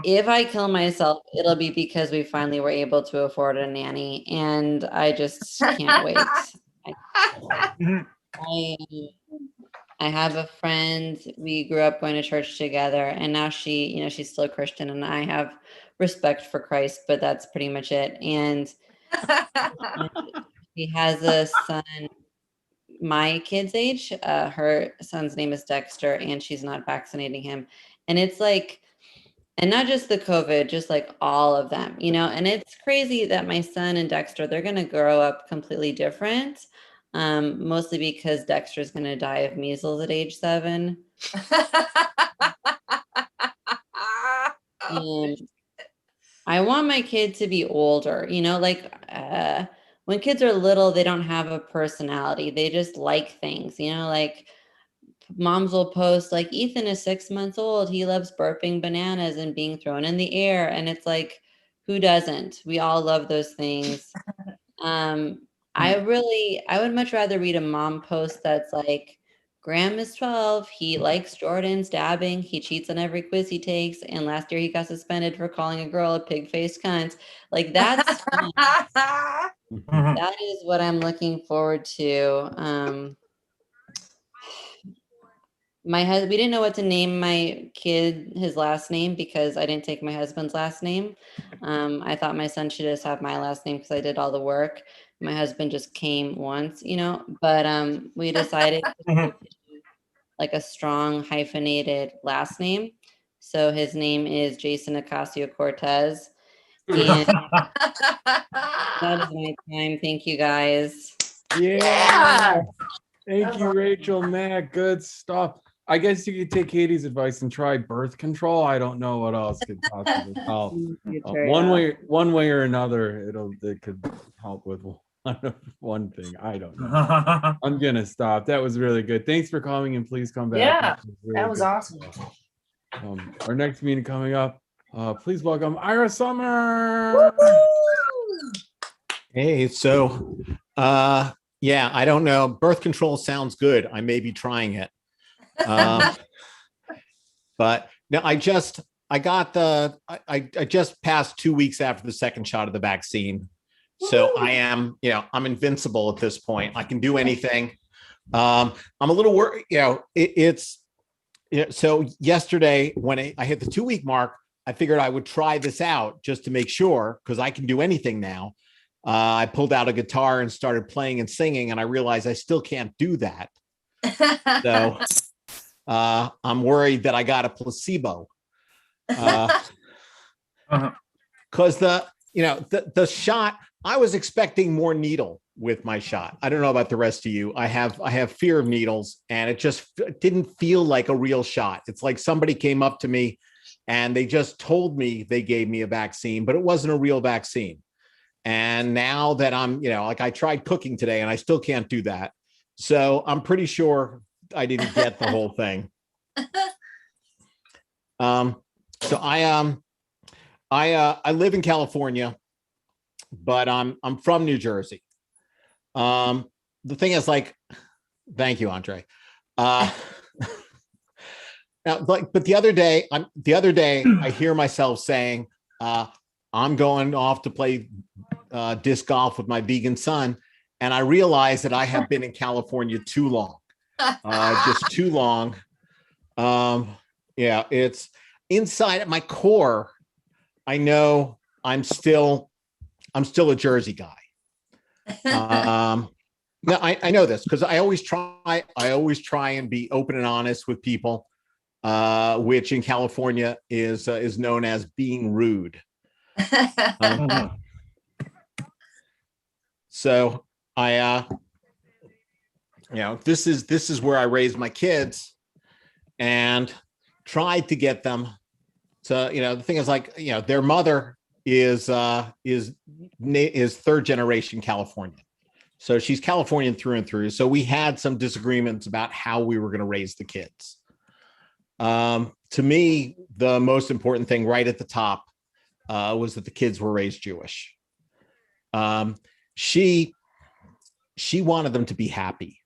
if I kill myself, it'll be because we finally were able to afford a nanny, and I just can't wait. I have a friend. We grew up going to church together, and now she's still a Christian, and I have respect for Christ, but that's pretty much it. And she has a son my kid's age. Her son's name is Dexter, and she's not vaccinating him. And it's like, and not just the COVID, just like all of them, and it's crazy that my son and Dexter, they're going to grow up completely different. Mostly because Dexter's going to die of measles at age 7. I want my kid to be older, when kids are little, they don't have a personality. They just like things, like moms will post like Ethan is 6 months old. He loves burping bananas and being thrown in the air. And it's like, who doesn't? We all love those things. I would much rather read a mom post that's like, Graham is 12. He likes Jordan's dabbing. He cheats on every quiz he takes. And last year he got suspended for calling a girl a pig-faced cunt. Like that's fun. That is what I'm looking forward to. We didn't know what to name my kid his last name because I didn't take my husband's last name. I thought my son should just have my last name because I did all the work. My husband just came once, but we decided to like a strong hyphenated last name. So his name is Jason Ocasio-Cortez. And that is my time. Thank you guys. Yeah. Thank you, Rachel, Matt. Good stuff. I guess you could take Katie's advice and try birth control. I don't know what else could possibly help. One way or another, it could help with one thing. I don't know. I'm gonna stop. That was really good. Thanks for coming, and please come back. Yeah, really that was good. awesome. Our next meeting coming up. Please welcome Ira Summer. Hey, so yeah, I don't know. Birth control sounds good. I may be trying it. But no, I just passed 2 weeks after the second shot of the vaccine. So I am, I'm invincible at this point. I can do anything. I'm a little worried, So yesterday, when I hit the 2-week mark, I figured I would try this out just to make sure, because I can do anything now. I pulled out a guitar and started playing and singing, and I realized I still can't do that. So I'm worried that I got a placebo. Because the shot, I was expecting more needle with my shot. I don't know about the rest of you. I have fear of needles, and it just didn't feel like a real shot. It's like somebody came up to me and they just told me they gave me a vaccine, but it wasn't a real vaccine. And now that I'm, like I tried cooking today and I still can't do that. So I'm pretty sure I didn't get the whole thing. So I live in California, but I'm from New Jersey. The thing is, like, thank you, Andre. Now, but the other day, I hear myself saying, I'm going off to play disc golf with my vegan son, and I realize that I have been in California too long, just too long. Yeah, it's inside at my core. I know I'm still a Jersey guy. No, I know this because I always try and be open and honest with people, which in California is known as being rude. So this is where I raised my kids and tried to get them to, the thing is, like, their mother is third generation Californian. So she's Californian through and through. So we had some disagreements about how we were going to raise the kids. To me, the most important thing right at the top was that the kids were raised Jewish. She wanted them to be happy.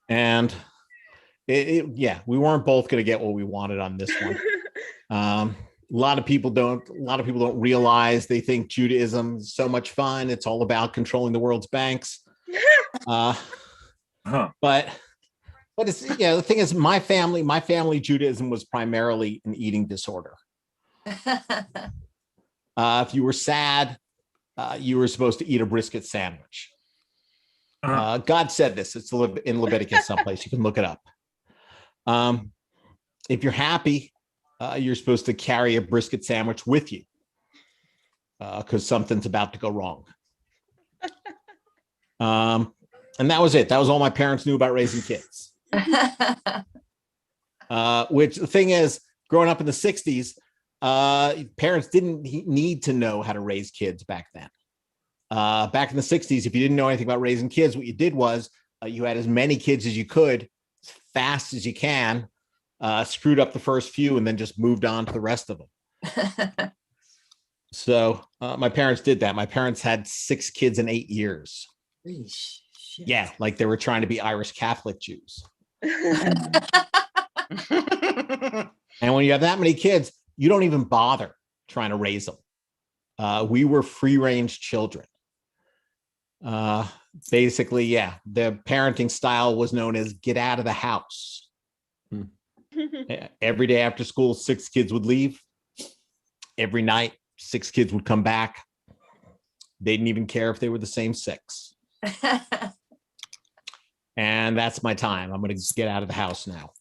And we weren't both going to get what we wanted on this one. A lot of people don't realize, they think Judaism is so much fun. It's all about controlling the world's banks. But it's, the thing is, my family Judaism was primarily an eating disorder. If you were sad, you were supposed to eat a brisket sandwich. God said this. It's in Leviticus someplace. You can look it up. If you're happy, you're supposed to carry a brisket sandwich with you because something's about to go wrong. And that was it. That was all my parents knew about raising kids. Which the thing is, growing up in the 60s, parents didn't need to know how to raise kids back then. Back in the 60s, if you didn't know anything about raising kids, what you did was you had as many kids as you could, as fast as you can, screwed up the first few, and then just moved on to the rest of them. So my parents did that. My parents had 6 kids in 8 years. Yeah, like they were trying to be Irish Catholic Jews. And when you have that many kids, you don't even bother trying to raise them. We were free-range children. Basically, the parenting style was known as get out of the house. Every day after school, 6 kids would leave. Every night, 6 kids would come back. They didn't even care if they were the same 6. And that's my time. I'm going to just get out of the house now.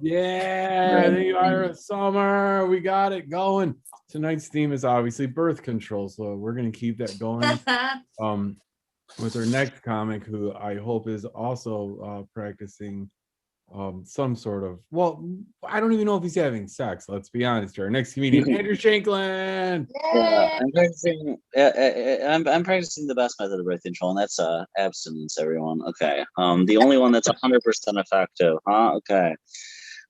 Yeah, there you are, Summer. We got it going. Tonight's theme is obviously birth control, so we're going to keep that going. With our next comic, who I hope is also practicing some sort of, well, I don't even know if he's having sex. Let's be honest. Our next comedian, Andrew Shanklin. Yeah, I'm practicing. I'm practicing the best method of birth control, and that's abstinence. Everyone, okay. The only one that's 100% effective, huh? Okay.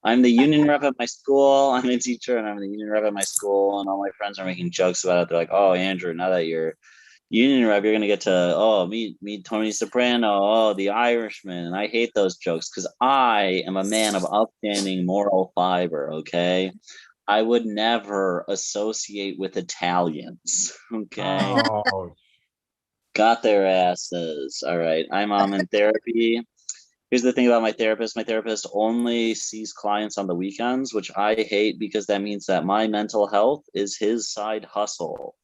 I'm the union rep at my school. I'm a teacher, and I'm the union rep at my school. And all my friends are making jokes about it. They're like, "Oh, Andrew, now that you're union rep, you're gonna get to meet Tony Soprano, the Irishman." And I hate those jokes because I am a man of upstanding moral fiber. Okay, I would never associate with Italians. Okay, got their asses. All right, I'm in therapy. Here's the thing about my therapist. My therapist only sees clients on the weekends, which I hate because that means that my mental health is his side hustle.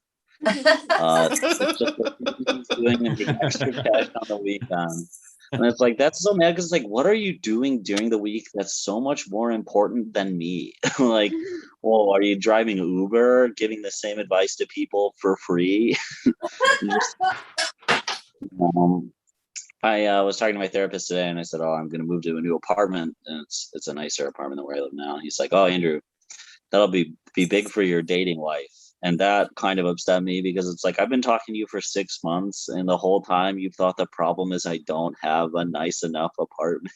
It's just what he's doing and the extra cash on the weekend. And it's like, that's so mad because it's like, what are you doing during the week that's so much more important than me? Like, well, are you driving Uber, giving the same advice to people for free? Just, I was talking to my therapist today and I said, oh, I'm going to move to a new apartment. And it's a nicer apartment than where I live now. And he's like, oh, Andrew, that'll be big for your dating life. And that kind of upset me because it's like, I've been talking to you for 6 months and the whole time you've thought the problem is I don't have a nice enough apartment.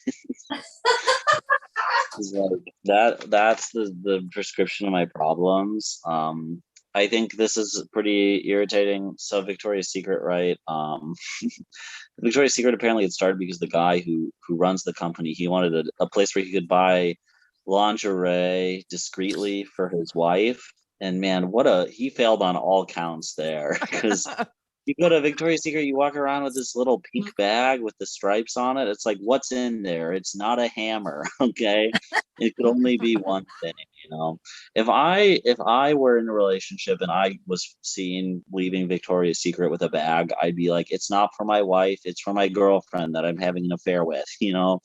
It's like that's the prescription of my problems. I think this is pretty irritating. So Victoria's Secret, right? Victoria's Secret, apparently it started because the guy who runs the company, he wanted a place where he could buy lingerie discreetly for his wife. And man, he failed on all counts there. Because you go to Victoria's Secret, you walk around with this little pink bag with the stripes on it. It's like, what's in there? It's not a hammer, okay? It could only be one thing, you know. If I were in a relationship and I was seen leaving Victoria's Secret with a bag, I'd be like, it's not for my wife, it's for my girlfriend that I'm having an affair with, you know.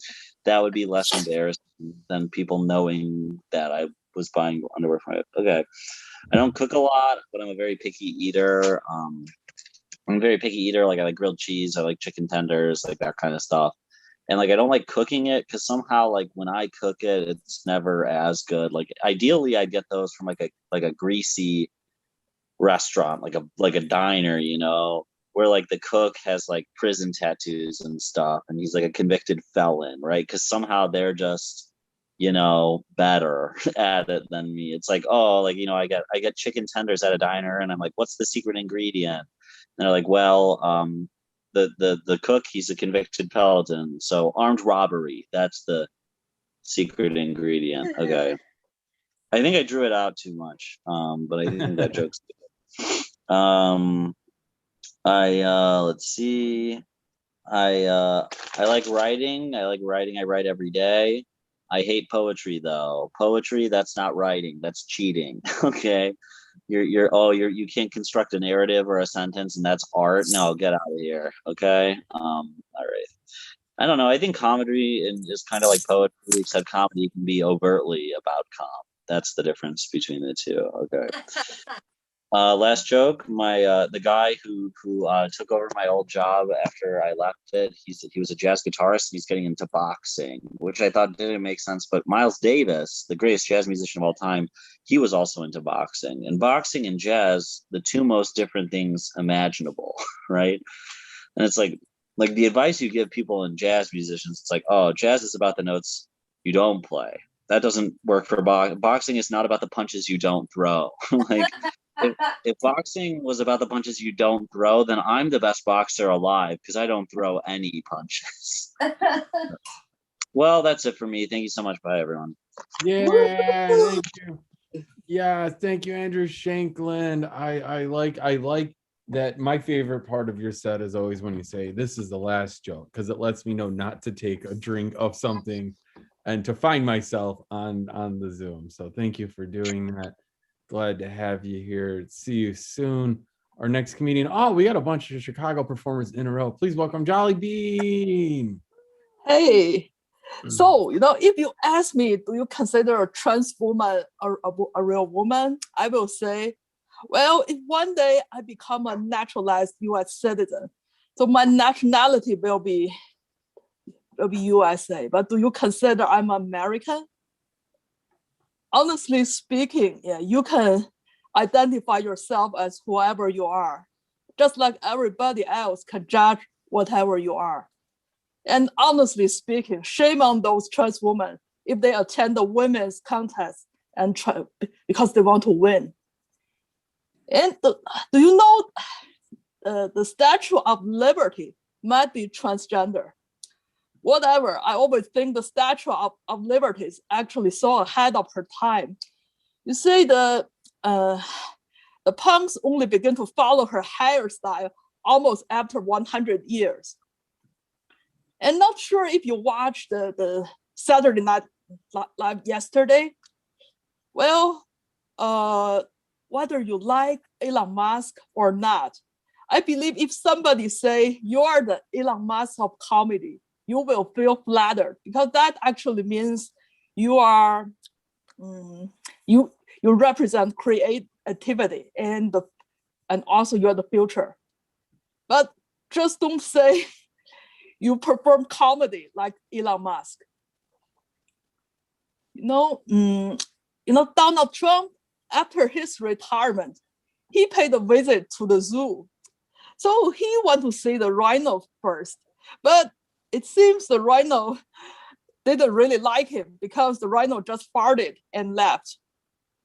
That would be less embarrassing than people knowing that I was buying underwear for my. Okay. I don't cook a lot, but I'm a very picky eater. I'm a very picky eater. Like I like grilled cheese, I like chicken tenders, like that kind of stuff. And like I don't like cooking it because somehow like when I cook it, it's never as good. Like ideally I'd get those from like a greasy restaurant, like a diner, you know, where like the cook has like prison tattoos and stuff and he's like a convicted felon, right? Because somehow they're just, you know, better at it than me. It's like, oh, like, you know, I get chicken tenders at a diner and I'm like, what's the secret ingredient? And they're like, well, the cook, he's a convicted felon, so armed robbery, that's the secret ingredient. Okay. I think I drew it out too much, but I think that joke's good. Let's see. I like writing. I write every day. I hate poetry though. Poetry, that's not writing, that's cheating. Okay. You can't construct a narrative or a sentence and that's art. No, get out of here. Okay. All right. I don't know. I think comedy is kind of like poetry, except comedy can be overtly about that's the difference between the two. Okay. Last joke. The guy who took over my old job after I left it, he was a jazz guitarist and he's getting into boxing, which I thought didn't make sense. But Miles Davis, the greatest jazz musician of all time, he was also into boxing. And boxing and jazz, the two most different things imaginable, right? And it's like the advice you give people in jazz musicians, it's like, oh, jazz is about the notes you don't play. That doesn't work for boxing. Is not about the punches you don't throw. Like. If boxing was about the punches you don't throw, then I'm the best boxer alive because I don't throw any punches. Well, that's it for me. Thank you so much. Bye, everyone. Yeah, thank you. Yeah, thank you, Andrew Shanklin. I like that. My favorite part of your set is always when you say this is the last joke because it lets me know not to take a drink of something and to find myself on the Zoom. So thank you for doing that. Glad to have you here. See you soon. Our next comedian. Oh, we got a bunch of Chicago performers in a row. Please welcome Jolly Bean. Hey, so, you know, if you ask me, do you consider a trans woman a real woman? I will say, well, if one day I become a naturalized US citizen, so my nationality will be USA. But do you consider I'm American? Honestly speaking, yeah, you can identify yourself as whoever you are, just like everybody else can judge whatever you are. And honestly speaking, shame on those trans women if they attend the women's contest and try because they want to win. And do you know the Statue of Liberty might be transgender? Whatever, I always think the Statue of Liberty is actually so ahead of her time. You see, the punks only begin to follow her hairstyle almost after 100 years. And not sure if you watched the Saturday Night Live yesterday. Well, whether you like Elon Musk or not, I believe if somebody say you are the Elon Musk of comedy, you will feel flattered, because that actually means you are you represent creativity and also you're the future. But just don't say you perform comedy like Elon Musk. Donald Trump, after his retirement, he paid a visit to the zoo. So he went to see the rhino first, but it seems the rhino didn't really like him because the rhino just farted and left.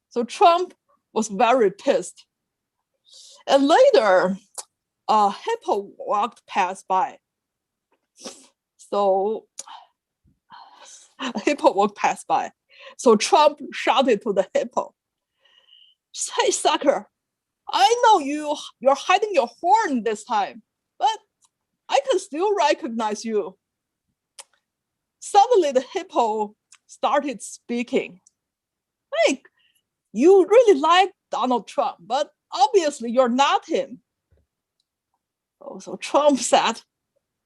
So Trump was very pissed. And later, a hippo walked past by. So a hippo walked past by. So Trump shouted to the hippo, "Hey, sucker, I know you're hiding your horn this time, but I can still recognize you." Suddenly the hippo started speaking. "Hey, you really like Donald Trump, but obviously you're not him." So Trump said,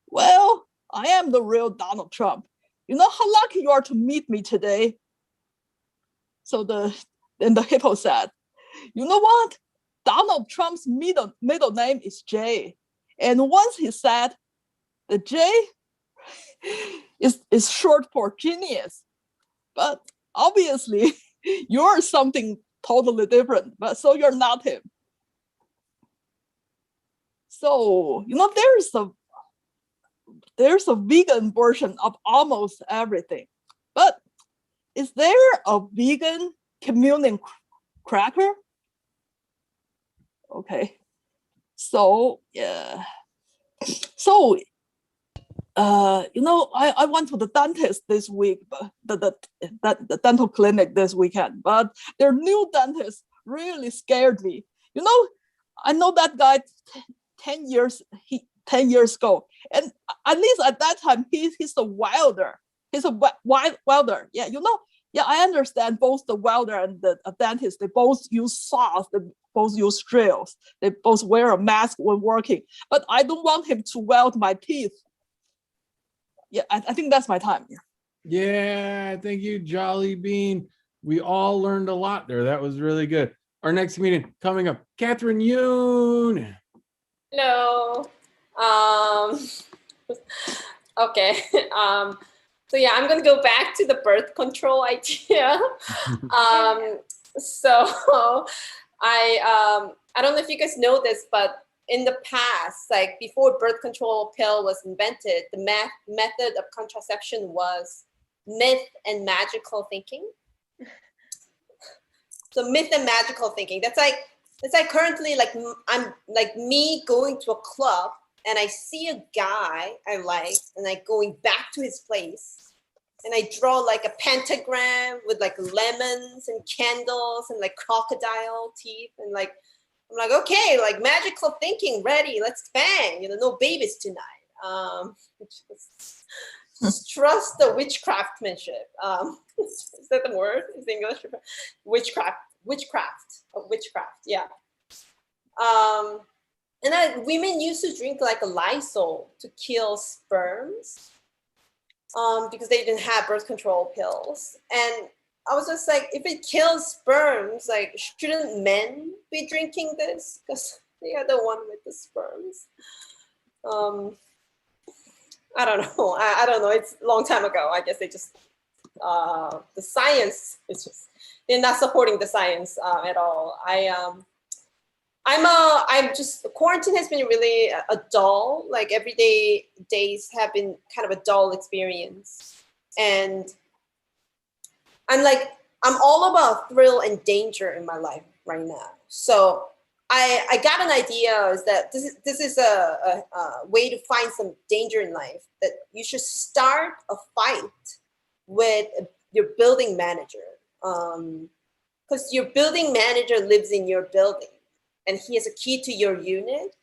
"Well, I am the real Donald Trump. You know how lucky you are to meet me today." So the hippo said, "You know what? Donald Trump's middle name is J. And once he said, the J is short for genius. But obviously you're something totally different, but so you're not him." So, there's a vegan version of almost everything. But is there a vegan communion cracker? Okay. So, yeah. So, I went to the dentist this week, but the dental clinic this weekend, but their new dentist really scared me. I know that guy 10 years ago, and at least at that time he's a welder. He's a welder. Yeah, I understand both the welder and the dentist, they both use saws, they both use drills, they both wear a mask when working, but I don't want him to weld my teeth. Yeah, I think that's my time. Yeah, thank you, Jolly Bean. We all learned a lot there. That was really good. Our next meeting coming up, Catherine Yoon. Hello. Okay. So yeah, I'm gonna go back to the birth control idea. So I don't know if you guys know this, but in the past, like before birth control pill was invented, the method of contraception was myth and magical thinking. So myth and magical thinking. That's like currently, like I'm like me going to a club and I see a guy I like and like going back to his place and I draw like a pentagram with like lemons and candles and like crocodile teeth and like I'm like, okay, like magical thinking ready, let's bang, no babies tonight. Just trust the witchcraftmanship. Is that the word? Is the English? Witchcraft, yeah. And women used to drink like a Lysol to kill sperms because they didn't have birth control pills. And I was just like, if it kills sperms, like shouldn't men be drinking this? Because they are the one with the sperms. I don't know. I don't know. It's a long time ago. I guess they just, the science is just, they're not supporting the science at all. I'm just, quarantine has been really a dull, like everyday days have been kind of a dull experience. And I'm all about thrill and danger in my life right now. So I got an idea is that this is a way to find some danger in life, that you should start a fight with your building manager. Because your building manager lives in your building and he has a key to your unit.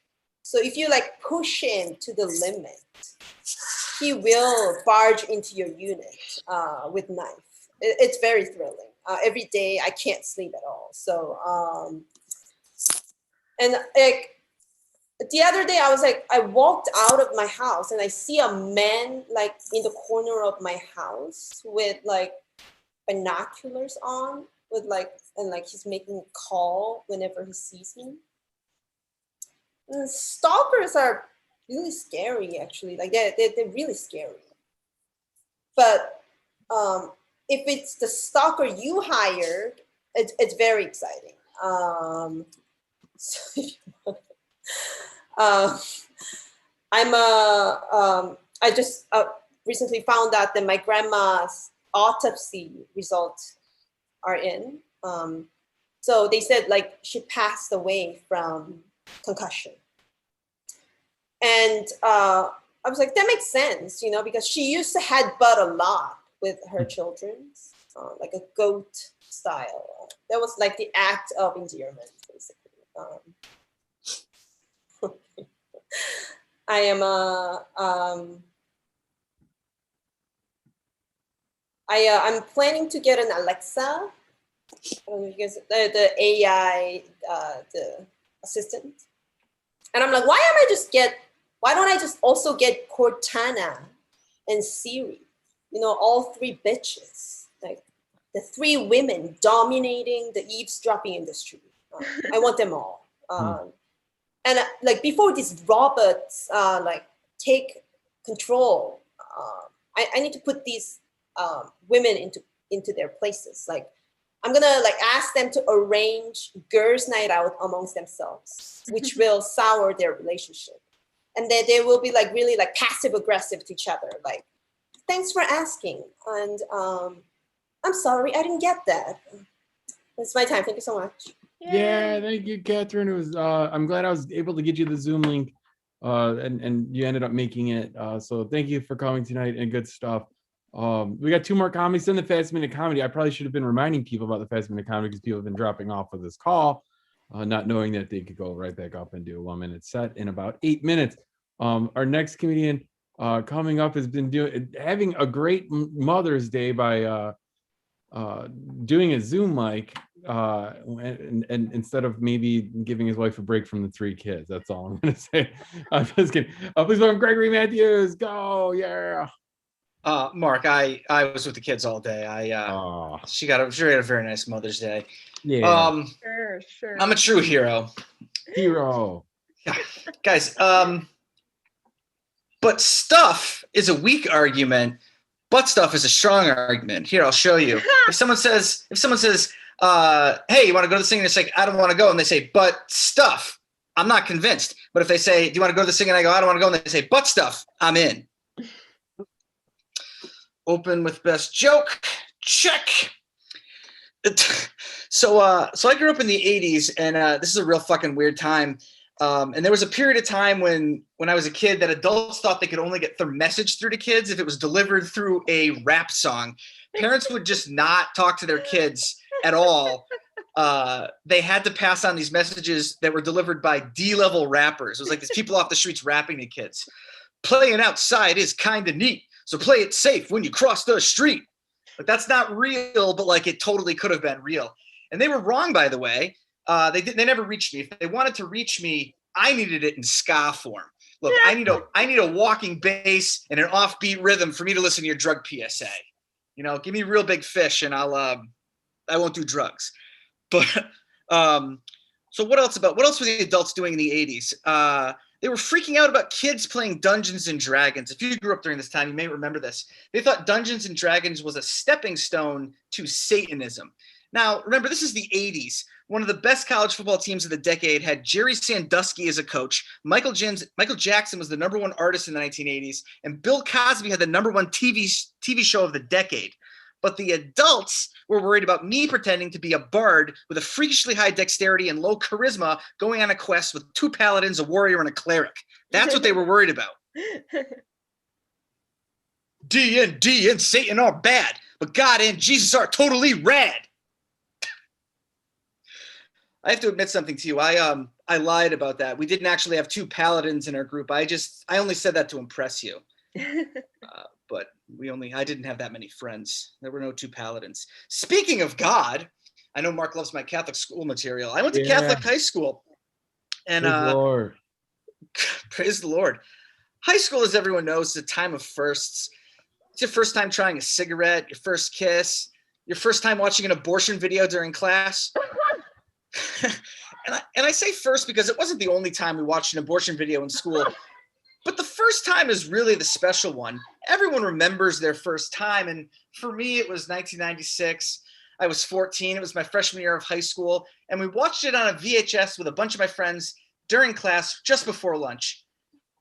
So if you like push him to the limit, he will barge into your unit with knife. It's very thrilling. Every day I can't sleep at all. So and like the other day I was like, I walked out of my house and I see a man like in the corner of my house with like binoculars on, with like, and like he's making a call whenever he sees me. And stalkers are really scary, actually. Like they're really scary. But if it's the stalker you hired, it's very exciting. So I just recently found out that my grandma's autopsy results are in. So they said like she passed away from concussion. And I was like, that makes sense, you know, because she used to headbutt a lot with her children, like a goat style. That was like the act of endearment, basically. I'm planning to get an Alexa. I don't know if you guys, the AI, the assistant. And I'm like, why don't I just also get Cortana and Siri? You know, all three bitches, like the three women dominating the eavesdropping industry. I want them all. And like before these robots like take control, I need to put these women into their places. Like I'm gonna like ask them to arrange girls' night out amongst themselves, which will sour their relationship. And then they will be like really like passive aggressive to each other. Like, thanks for asking. And I'm sorry, I didn't get that. That's my time. Thank you so much. Yeah, thank you, Catherine. It was I'm glad I was able to get you the Zoom link and you ended up making it. So thank you for coming tonight and good stuff. We got 2 more comedies in the Fast Minute Comedy. I probably should have been reminding people about the Fast Minute Comedy because people have been dropping off of this call, not knowing that they could go right back up and do a 1-minute set in about 8 minutes. Our next comedian coming up has been having a great Mother's Day by doing a Zoom mic and instead of maybe giving his wife a break from the 3 kids. That's all I'm gonna say. I'm just kidding. Please welcome Gregory Matthews. Go, yeah. Mark, I was with the kids all day. She had a very nice Mother's Day. Yeah. Sure. I'm a true hero. Hero. Yeah. Guys, but stuff is a weak argument. But stuff is a strong argument. Here, I'll show you. If someone says, hey, you want to go to this thing? And it's like, I don't want to go. And they say, but stuff, I'm not convinced. But if they say, do you want to go to this thing? And I go, I don't want to go. And they say, but stuff, I'm in. Open with best joke. Check. So I grew up in the 80s, and this is a real fucking weird time. And there was a period of time when I was a kid that adults thought they could only get their message through to kids if it was delivered through a rap song. Parents would just not talk to their kids at all. They had to pass on these messages that were delivered by D-level rappers. It was like these people off the streets rapping to kids. Playing outside is kind of neat, so play it safe when you cross the street. But that's not real, but like it totally could have been real. And they were wrong, by the way. They never reached me. If they wanted to reach me, I needed it in ska form. Look, I need a walking bass and an offbeat rhythm for me to listen to your drug PSA. You know, give me real big fish and I won't do drugs. But so what else were the adults doing in the 80s? They were freaking out about kids playing Dungeons and Dragons. If you grew up during this time, you may remember this. They thought Dungeons and Dragons was a stepping stone to Satanism. Now, remember, this is the 80s. One of the best college football teams of the decade had Jerry Sandusky as a coach. Michael Jackson was the #1 artist in the 1980s, and Bill Cosby had the #1 TV show of the decade. But the adults were worried about me pretending to be a bard with a freakishly high dexterity and low charisma going on a quest with 2 paladins, a warrior, and a cleric. That's what they were worried about. D&D and Satan are bad, but God and Jesus are totally rad. I have to admit something to you. I lied about that. We didn't actually have 2 paladins in our group. I only said that to impress you. But I didn't have that many friends. There were no two paladins. Speaking of God, I know Mark loves my Catholic school material. I went to Catholic high school, and Praise the Lord. praise the Lord. High school, as everyone knows, is a time of firsts. It's your first time trying a cigarette, your first kiss, your first time watching an abortion video during class. and I say first because it wasn't the only time we watched an abortion video in school. But the first time is really the special one. Everyone remembers their first time. And for me, it was 1996. I was 14. It was my freshman year of high school. And we watched it on a VHS with a bunch of my friends during class just before lunch,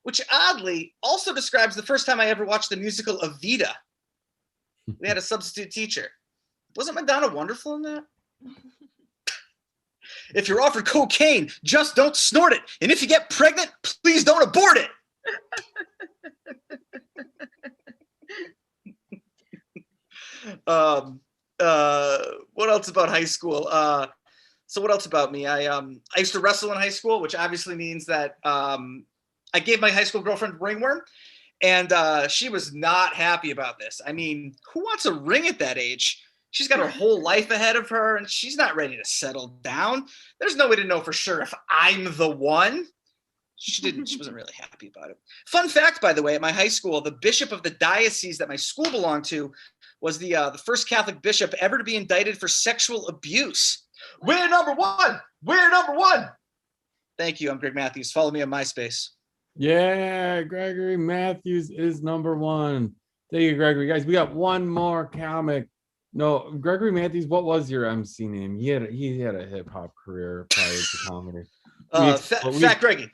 which oddly also describes the first time I ever watched the musical Evita. We had a substitute teacher. Wasn't Madonna wonderful in that? If you're offered cocaine, just don't snort it. And if you get pregnant, please don't abort it. What else about high school? So what else about me? I used to wrestle in high school, which obviously means that I gave my high school girlfriend ringworm, and she was not happy about this. I mean, who wants a ring at that age? She's got her whole life ahead of her, and she's not ready to settle down. There's no way to know for sure if I'm the one. She wasn't really happy about it. Fun fact, by the way, at my high school, the bishop of the diocese that my school belonged to was the first Catholic bishop ever to be indicted for sexual abuse. We're number one. We're number one. Thank you. I'm Greg Matthews. Follow me on MySpace. Yeah, Gregory Matthews is number one. Thank you, Gregory. Guys, we got one more comic. No, Gregory Matthews, what was your MC name? He had a hip hop career prior to comedy. Fat Greggy.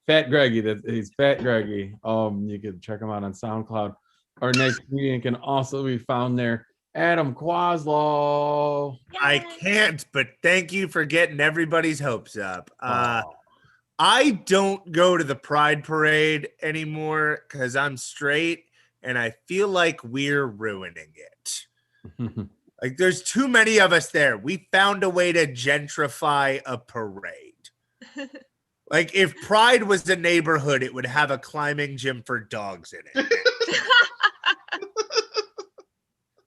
Fat Greggy. He's Fat Greggy. You can check him out on SoundCloud. Our next comedian can also be found there. Adam Quaslow. I can't, but thank you for getting everybody's hopes up. I don't go to the Pride Parade anymore because I'm straight, and I feel like we're ruining it. Like, there's too many of us there. We found a way to gentrify a parade. Like, if Pride was a neighborhood, it would have a climbing gym for dogs in it.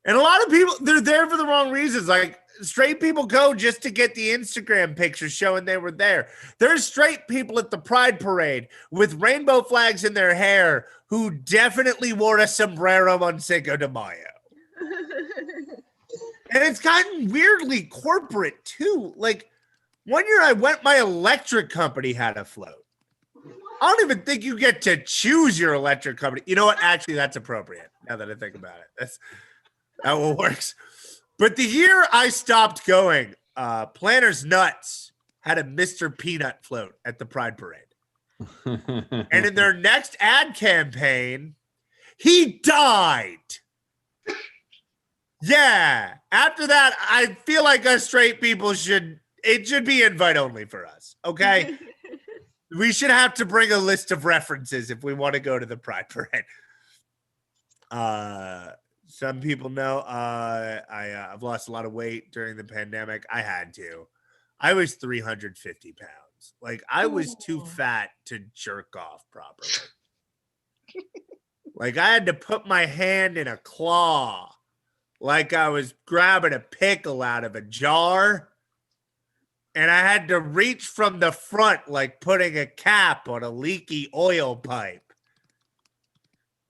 And a lot of people, they're there for the wrong reasons. Like, straight people go just to get the Instagram pictures showing they were there. There's straight people at the Pride Parade with rainbow flags in their hair who definitely wore a sombrero on Cinco de Mayo. And it's gotten weirdly corporate, too. Like, one year I went, my electric company had a float. I don't even think you get to choose your electric company. You know what? Actually, that's appropriate, now that I think about it. That's how it works. But the year I stopped going, Planters Nuts had a Mr. Peanut float at the Pride Parade. And in their next ad campaign, he died. Yeah. After that, I feel like us straight people should be invite only for us. Okay. We should have to bring a list of references if we want to go to the Pride Parade. Some people know I've lost a lot of weight during the pandemic. I had to. I was 350 pounds. Like, I was too fat to jerk off properly. Like, I had to put my hand in a claw, like I was grabbing a pickle out of a jar. And I had to reach from the front, like putting a cap on a leaky oil pipe.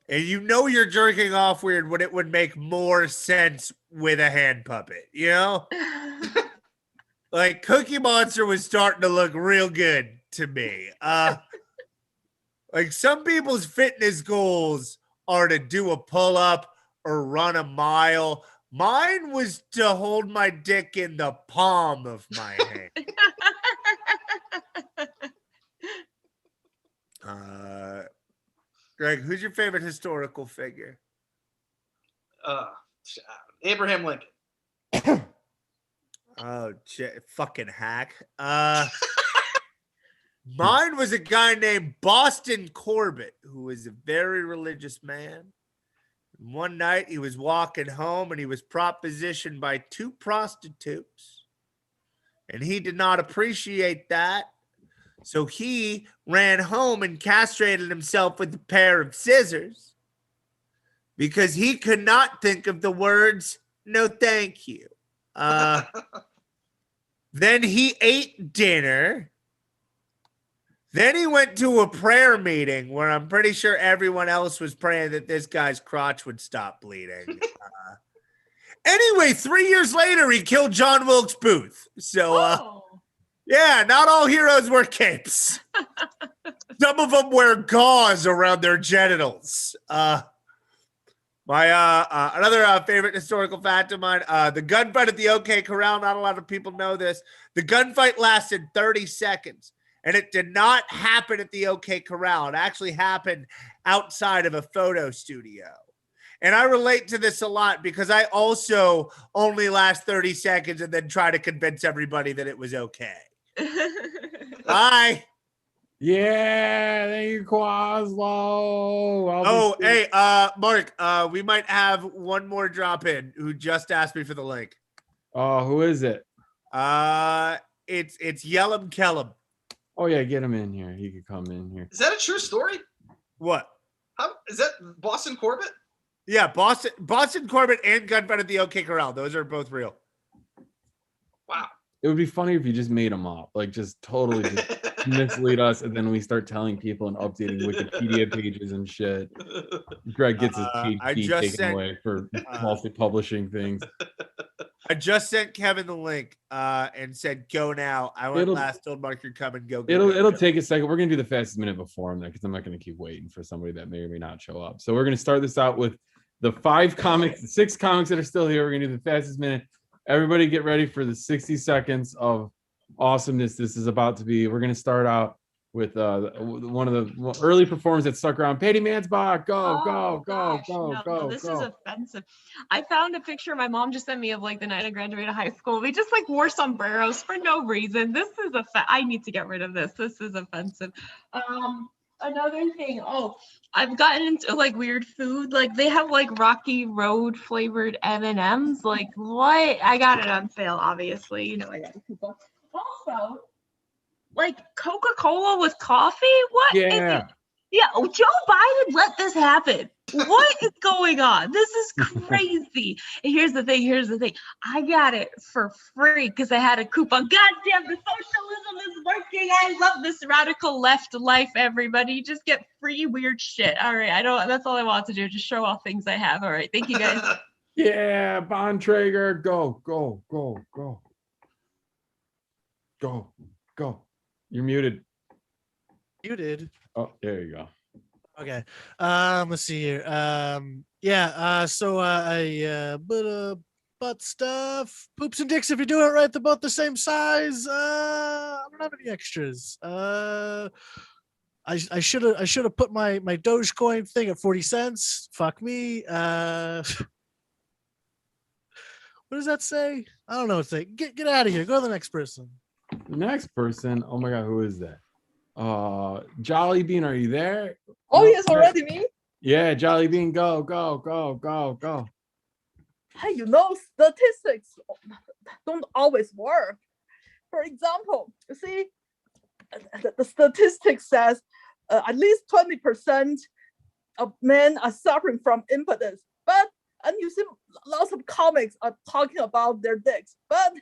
And you know you're jerking off weird when it would make more sense with a hand puppet, you know? Like, Cookie Monster was starting to look real good to me. Like, some people's fitness goals are to do a pull-up or run a mile. Mine was to hold my dick in the palm of my hand. Greg, who's your favorite historical figure? Abraham Lincoln. Oh, fucking hack. Mine was a guy named Boston Corbett, who was a very religious man. One night he was walking home and he was propositioned by two prostitutes. And he did not appreciate that. So he ran home and castrated himself with a pair of scissors. because he could not think of the words "no thank you." Then he ate dinner. Then he went to a prayer meeting where I'm pretty sure everyone else was praying that this guy's crotch would stop bleeding. Anyway, 3 years later, he killed John Wilkes Booth. So, yeah, not all heroes wear capes. Some of them wear gauze around their genitals. Another favorite historical fact of mine, the gunfight at the OK Corral. Not a lot of people know this. The gunfight lasted 30 seconds. And it did not happen at the OK Corral. It actually happened outside of a photo studio. And I relate to this a lot because I also only last 30 seconds and then try to convince everybody that it was okay. Bye. Yeah, thank you, Quaslow. Hey, Mark, we might have one more drop in who just asked me for the link. Oh, who is it? It's Yellum Kellum. Oh yeah, get him in here. He could come in here. Is that a true story? What? How is that Boston Corbett? Yeah, Boston Corbett and Gunfight at the OK Corral. Those are both real. Wow. It would be funny if you just made them up, like just totally just mislead us, and then we start telling people and updating Wikipedia pages and shit. Greg gets his PhD taken away for falsely publishing things. I just sent Kevin the link and said go now. I went last, told Mark you're coming. Go. It'll take a second. We're gonna do the fastest minute before him there because I'm not gonna keep waiting for somebody that may or may not show up. So we're gonna start this out with the 6 comics that are still here. We're gonna do the fastest minute. Everybody get ready for the 60 seconds of awesomeness this is about to be. We're gonna start out with one of the early performers that stuck around. Patty Mansbach, go. This is offensive. I found a picture my mom just sent me of like the night I graduated high school. We just like wore sombreros for no reason. This is I need to get rid of this. This is offensive. Another thing. I've gotten into like weird food. Like they have like Rocky Road flavored M&Ms. Like what? I got it on sale, obviously. You know I got a coupon. Also, like Coca-Cola with coffee? What? Yeah. Yeah, Joe Biden let this happen. What is going on? This is crazy. And here's the thing. I got it for free because I had a coupon. God damn, the socialism is working. I love this radical left life, everybody. You just get free weird shit. All right, that's all I want to do. Just show off things I have. All right, thank you guys. Yeah, Bontrager, go. You're muted. Muted. Oh, there you go. Okay. Let's see here. So butt stuff, poops and dicks. If you do it right, they're both the same size. I don't have any extras. I should have put my Dogecoin thing at 40 cents. Fuck me. What does that say? I don't know what to say. Get out of here. Go to the next person. The next person. Oh my god, who is that? Jolly Bean, are you there? Oh, yes, already me? Yeah, Jolly Bean, go. Hey, statistics don't always work. For example, you see, the statistics says at least 20% of men are suffering from impotence. And you see lots of comics are talking about their dicks. But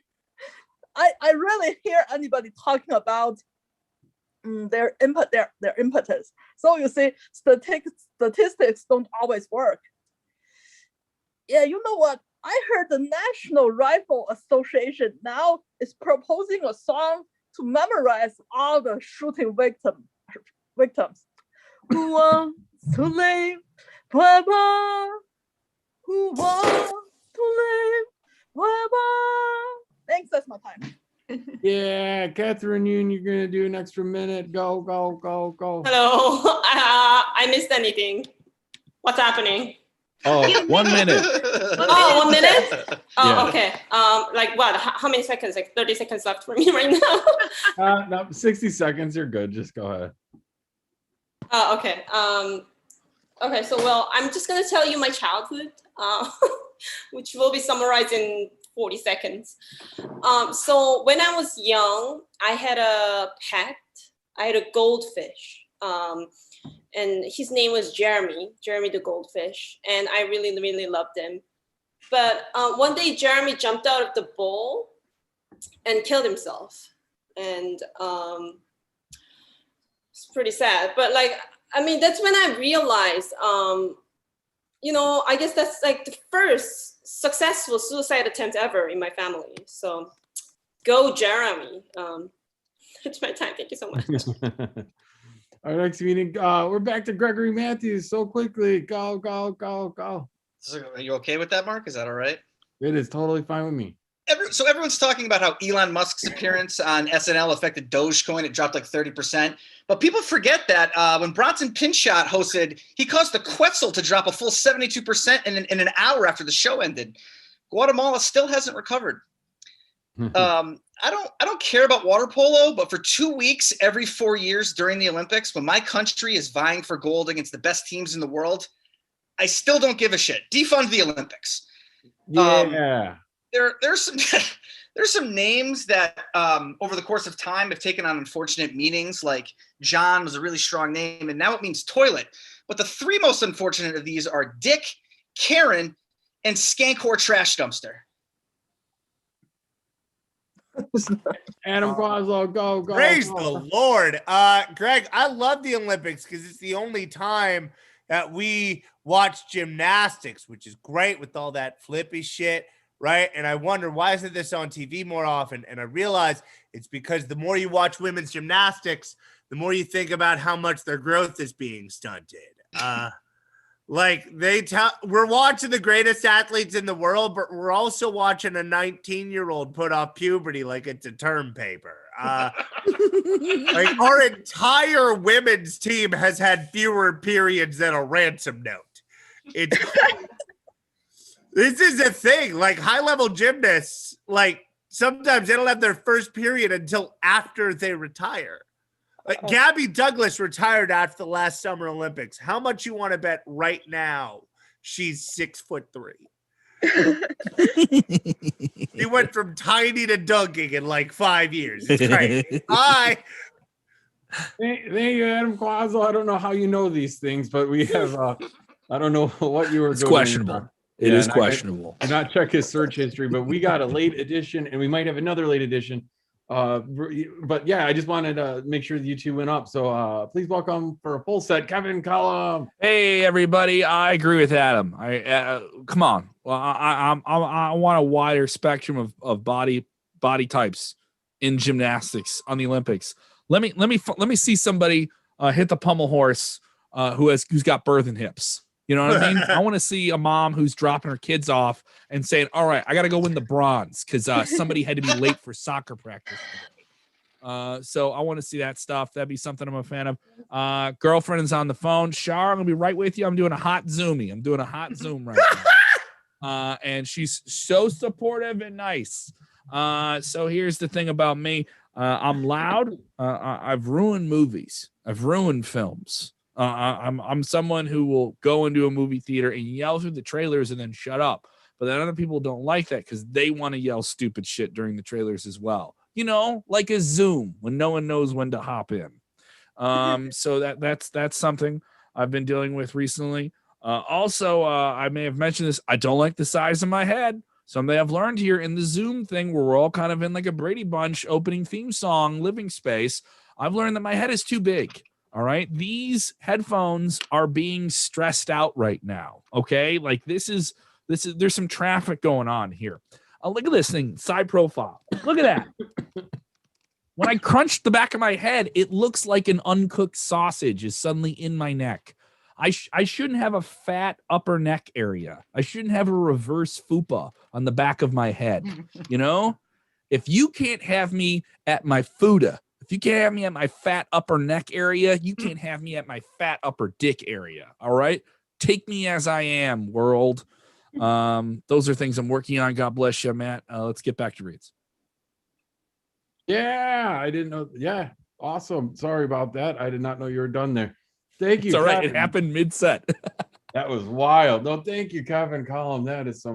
I rarely hear anybody talking about their impotence. So you see, statistics don't always work. Yeah, you know what? I heard the National Rifle Association now is proposing a song to memorize all the shooting victims. Who wants to live forever? Who wants to live forever? Thanks, that's my time. Yeah, Catherine Yoon, you're gonna do an extra minute. Go. Hello. I missed anything. What's happening? Oh, 1 minute. 1 minute? Oh, Yeah. okay. Like what? How many seconds? Like 30 seconds left for me right now. No, 60 seconds. You're good. Just go ahead. Okay. Okay. So, I'm just gonna tell you my childhood, which will be summarized in 40 seconds. So when I was young, I had a pet. I had a goldfish. And his name was Jeremy the goldfish, and I really, really loved him. But one day, Jeremy jumped out of the bowl and killed himself, and it's pretty sad. But like, I mean, that's when I realized, you know, I guess that's like the first successful suicide attempt ever in my family. So, go Jeremy. That's my time. Thank you so much. Our next meeting, we're back to Gregory Matthews so quickly. Go, go, go, go. So are you okay with that, Mark? Is that all right? It is totally fine with me. So everyone's talking about how Elon Musk's appearance on SNL affected Dogecoin. It dropped like 30%. But people forget that when Bronson Pinchot hosted, he caused the Quetzal to drop a full 72% in an hour after the show ended. Guatemala still hasn't recovered. I don't care about water polo, but for 2 weeks every 4 years during the Olympics, when my country is vying for gold against the best teams in the world, I still don't give a shit. Defund the Olympics. Yeah. There's some names that over the course of time have taken on unfortunate meanings. Like John was a really strong name, and now it means toilet. But the three most unfortunate of these are Dick, Karen, and Skankor Trash Dumpster. Adam Quaslow, go, go. Praise go. the Lord. Greg, I love the Olympics because it's the only time that we watch gymnastics, which is great with all that flippy shit, right? And I wonder, why isn't this on TV more often? And I realize it's because the more you watch women's gymnastics, the more you think about how much their growth is being stunted. Like we're watching the greatest athletes in the world, but we're also watching a 19-year-old put off puberty like it's a term paper. Like our entire women's team has had fewer periods than a ransom note. This is a thing. Like high-level gymnasts, like sometimes they don't have their first period until after they retire. Like Gabby Douglas retired after the last Summer Olympics. How much you want to bet right now she's 6'3"? He went from tiny to dunking in like 5 years. It's crazy. Bye. Thank you, Adam Quaslow. I don't know how you know these things, but we have, I don't know what you were It's doing. questionable. It is questionable. I did not check his search history, but we got a late edition, and we might have another late edition. But yeah, I just wanted to make sure that you two went up. So please welcome for a full set, Kevin Cullum. Hey everybody, I agree with Adam. Come on. Well, I want a wider spectrum of body types in gymnastics on the Olympics. Let me see somebody hit the pommel horse who's got birthing hips. You know what I mean? I want to see a mom who's dropping her kids off and saying, all right, I got to go win the bronze because somebody had to be late for soccer practice. So I want to see that stuff. That'd be something I'm a fan of. Girlfriend is on the phone. Shar, I'm going to be right with you. I'm doing a hot Zoomie. I'm doing a hot Zoom right now. And she's so supportive and nice. So here's the thing about me. I'm loud. I've ruined movies. I've ruined films. I'm someone who will go into a movie theater and yell through the trailers and then shut up. But then other people don't like that because they want to yell stupid shit during the trailers as well. You know, like a Zoom when no one knows when to hop in. So that's something I've been dealing with recently. Also, I may have mentioned this. I don't like the size of my head. Something I've learned here in the Zoom thing where we're all kind of in like a Brady Bunch opening theme song living space. I've learned that my head is too big. All right. These headphones are being stressed out right now. Okay. Like there's some traffic going on here. Look at this thing, side profile. Look at that. When I crunched the back of my head, it looks like an uncooked sausage is suddenly in my neck. I shouldn't have a fat upper neck area. I shouldn't have a reverse fupa on the back of my head. You know, if you can't have me at my fuda, if you can't have me at my fat upper neck area, you can't have me at my fat upper dick area. All right. Take me as I am, world. Those are things I'm working on. God bless you, Matt. Let's get back to reads. Yeah, I didn't know. Yeah, awesome. Sorry about that. I did not know you were done there. Thank you. It's all right. Kevin. It happened mid-set. That was wild. No, thank you, Kevin Cullum. That is that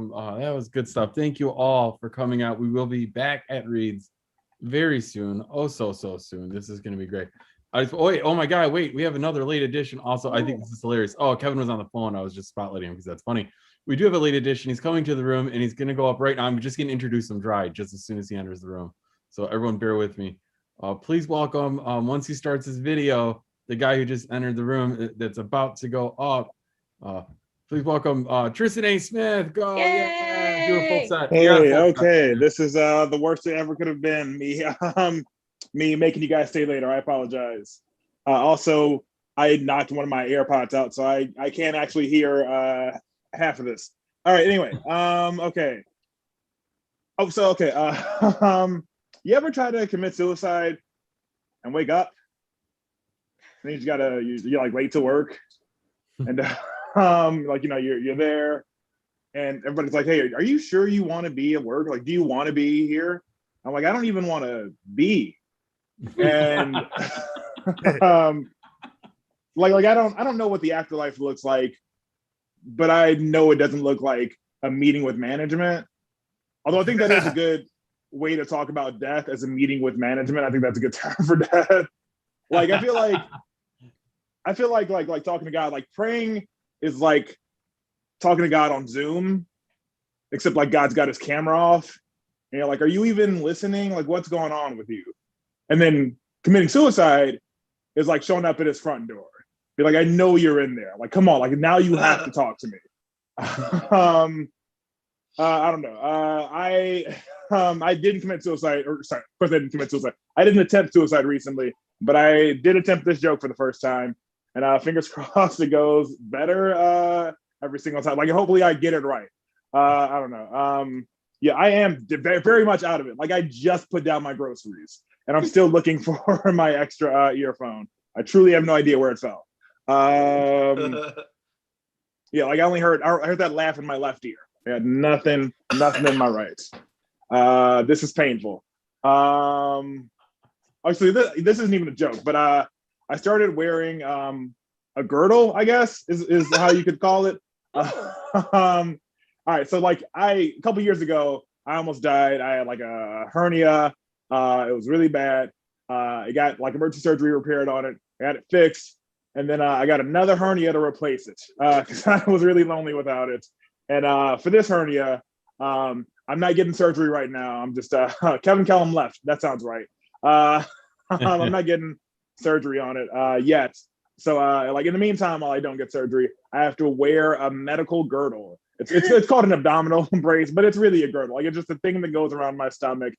was good stuff. Thank you all for coming out. We will be back at Reads very soon. Oh, so soon. This is going to be great. Oh my God, wait, we have another late edition. Also, I think this is hilarious. Oh, Kevin was on the phone. I was just spotlighting him because that's funny. We do have a late edition. He's coming to the room and he's going to go up right now. I'm just going to introduce him dry just as soon as he enters the room. So everyone bear with me. Please welcome, once he starts his video, the guy who just entered the room that's about to go up. Please welcome Tristan A. Smith. Go. Yeah. Do a full set. Hey, You're on a full okay. set. This is the worst it ever could have been. Me making you guys stay later. I apologize. Also, I knocked one of my AirPods out, so I can't actually hear half of this. All right, anyway. Okay. Oh, so okay. You ever try to commit suicide and wake up? And you just gotta you're like late to work. And like you're there and everybody's like, hey, are you sure you want to be at work? Like, do you want to be here? I'm like, I don't even want to be. And like I don't know what the afterlife looks like, but I know it doesn't look like a meeting with management. Although I think that is a good way to talk about death, as a meeting with management. I think that's a good term for death. Like I feel like talking to God, like praying is like talking to God on Zoom, except like God's got his camera off. And you're like, are you even listening? Like, what's going on with you? And then committing suicide is like showing up at his front door. Be like, I know you're in there. Like, come on, like now you have to talk to me. I don't know. I didn't commit suicide, or sorry, of course I didn't commit suicide. I didn't attempt suicide recently, but I did attempt this joke for the first time. And fingers crossed it goes better every single time. Like, hopefully I get it right. I don't know. Yeah, I am very much out of it. Like, I just put down my groceries and I'm still looking for my extra earphone. I truly have no idea where it fell. Yeah, like I heard that laugh in my left ear. I had nothing in my right. This is painful. Actually, this isn't even a joke, but I started wearing a girdle, I guess is how you could call it. All right, so like a couple years ago, I almost died. I had like a hernia. It was really bad. I got like emergency surgery repaired on it. I got it fixed, and then I got another hernia to replace it because I was really lonely without it. And for this hernia, I'm not getting surgery right now. I'm just Kevin Kellum left. That sounds right. I'm not getting surgery on it yet. So like in the meantime, while I don't get surgery, I have to wear a medical girdle. It's called an abdominal brace, but it's really a girdle. Like it's just a thing that goes around my stomach,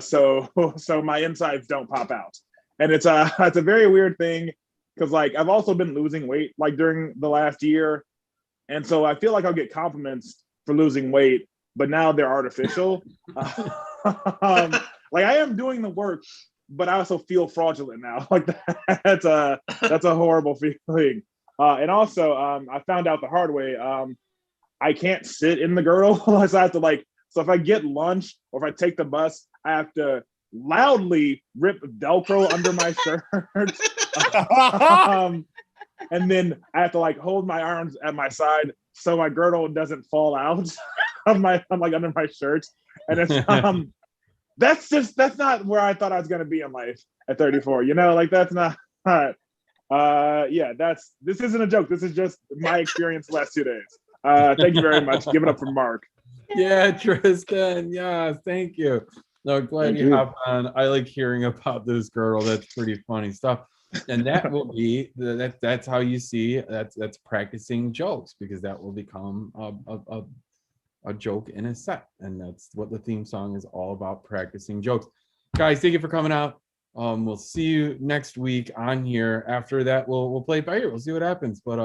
so my insides don't pop out. And it's a very weird thing because like I've also been losing weight like during the last year, and so I feel like I'll get compliments for losing weight, but now they're artificial. Like I am doing the work, but I also feel fraudulent now. Like that's a horrible feeling. And also, I found out the hard way. I can't sit in the girdle, so I have to so if I get lunch or if I take the bus, I have to loudly rip Velcro under my shirt. And then I have to hold my arms at my side so my girdle doesn't fall out of my under my shirt. And it's that's not where I thought I was gonna be in life at 34. That's not yeah, this isn't a joke. This is just my experience the last 2 days. Thank you very much. Give it up for Mark. Yeah, Tristan. Yeah, thank you. No, glad you hopped on. I like hearing about this girdle. That's pretty funny stuff. And that will be that's how you see that's practicing jokes, because that will become a joke in a set, and that's what the theme song is all about, practicing jokes. Guys, thank you for coming out. We'll see you next week on here. After that, we'll play it by ear. We'll see what happens. But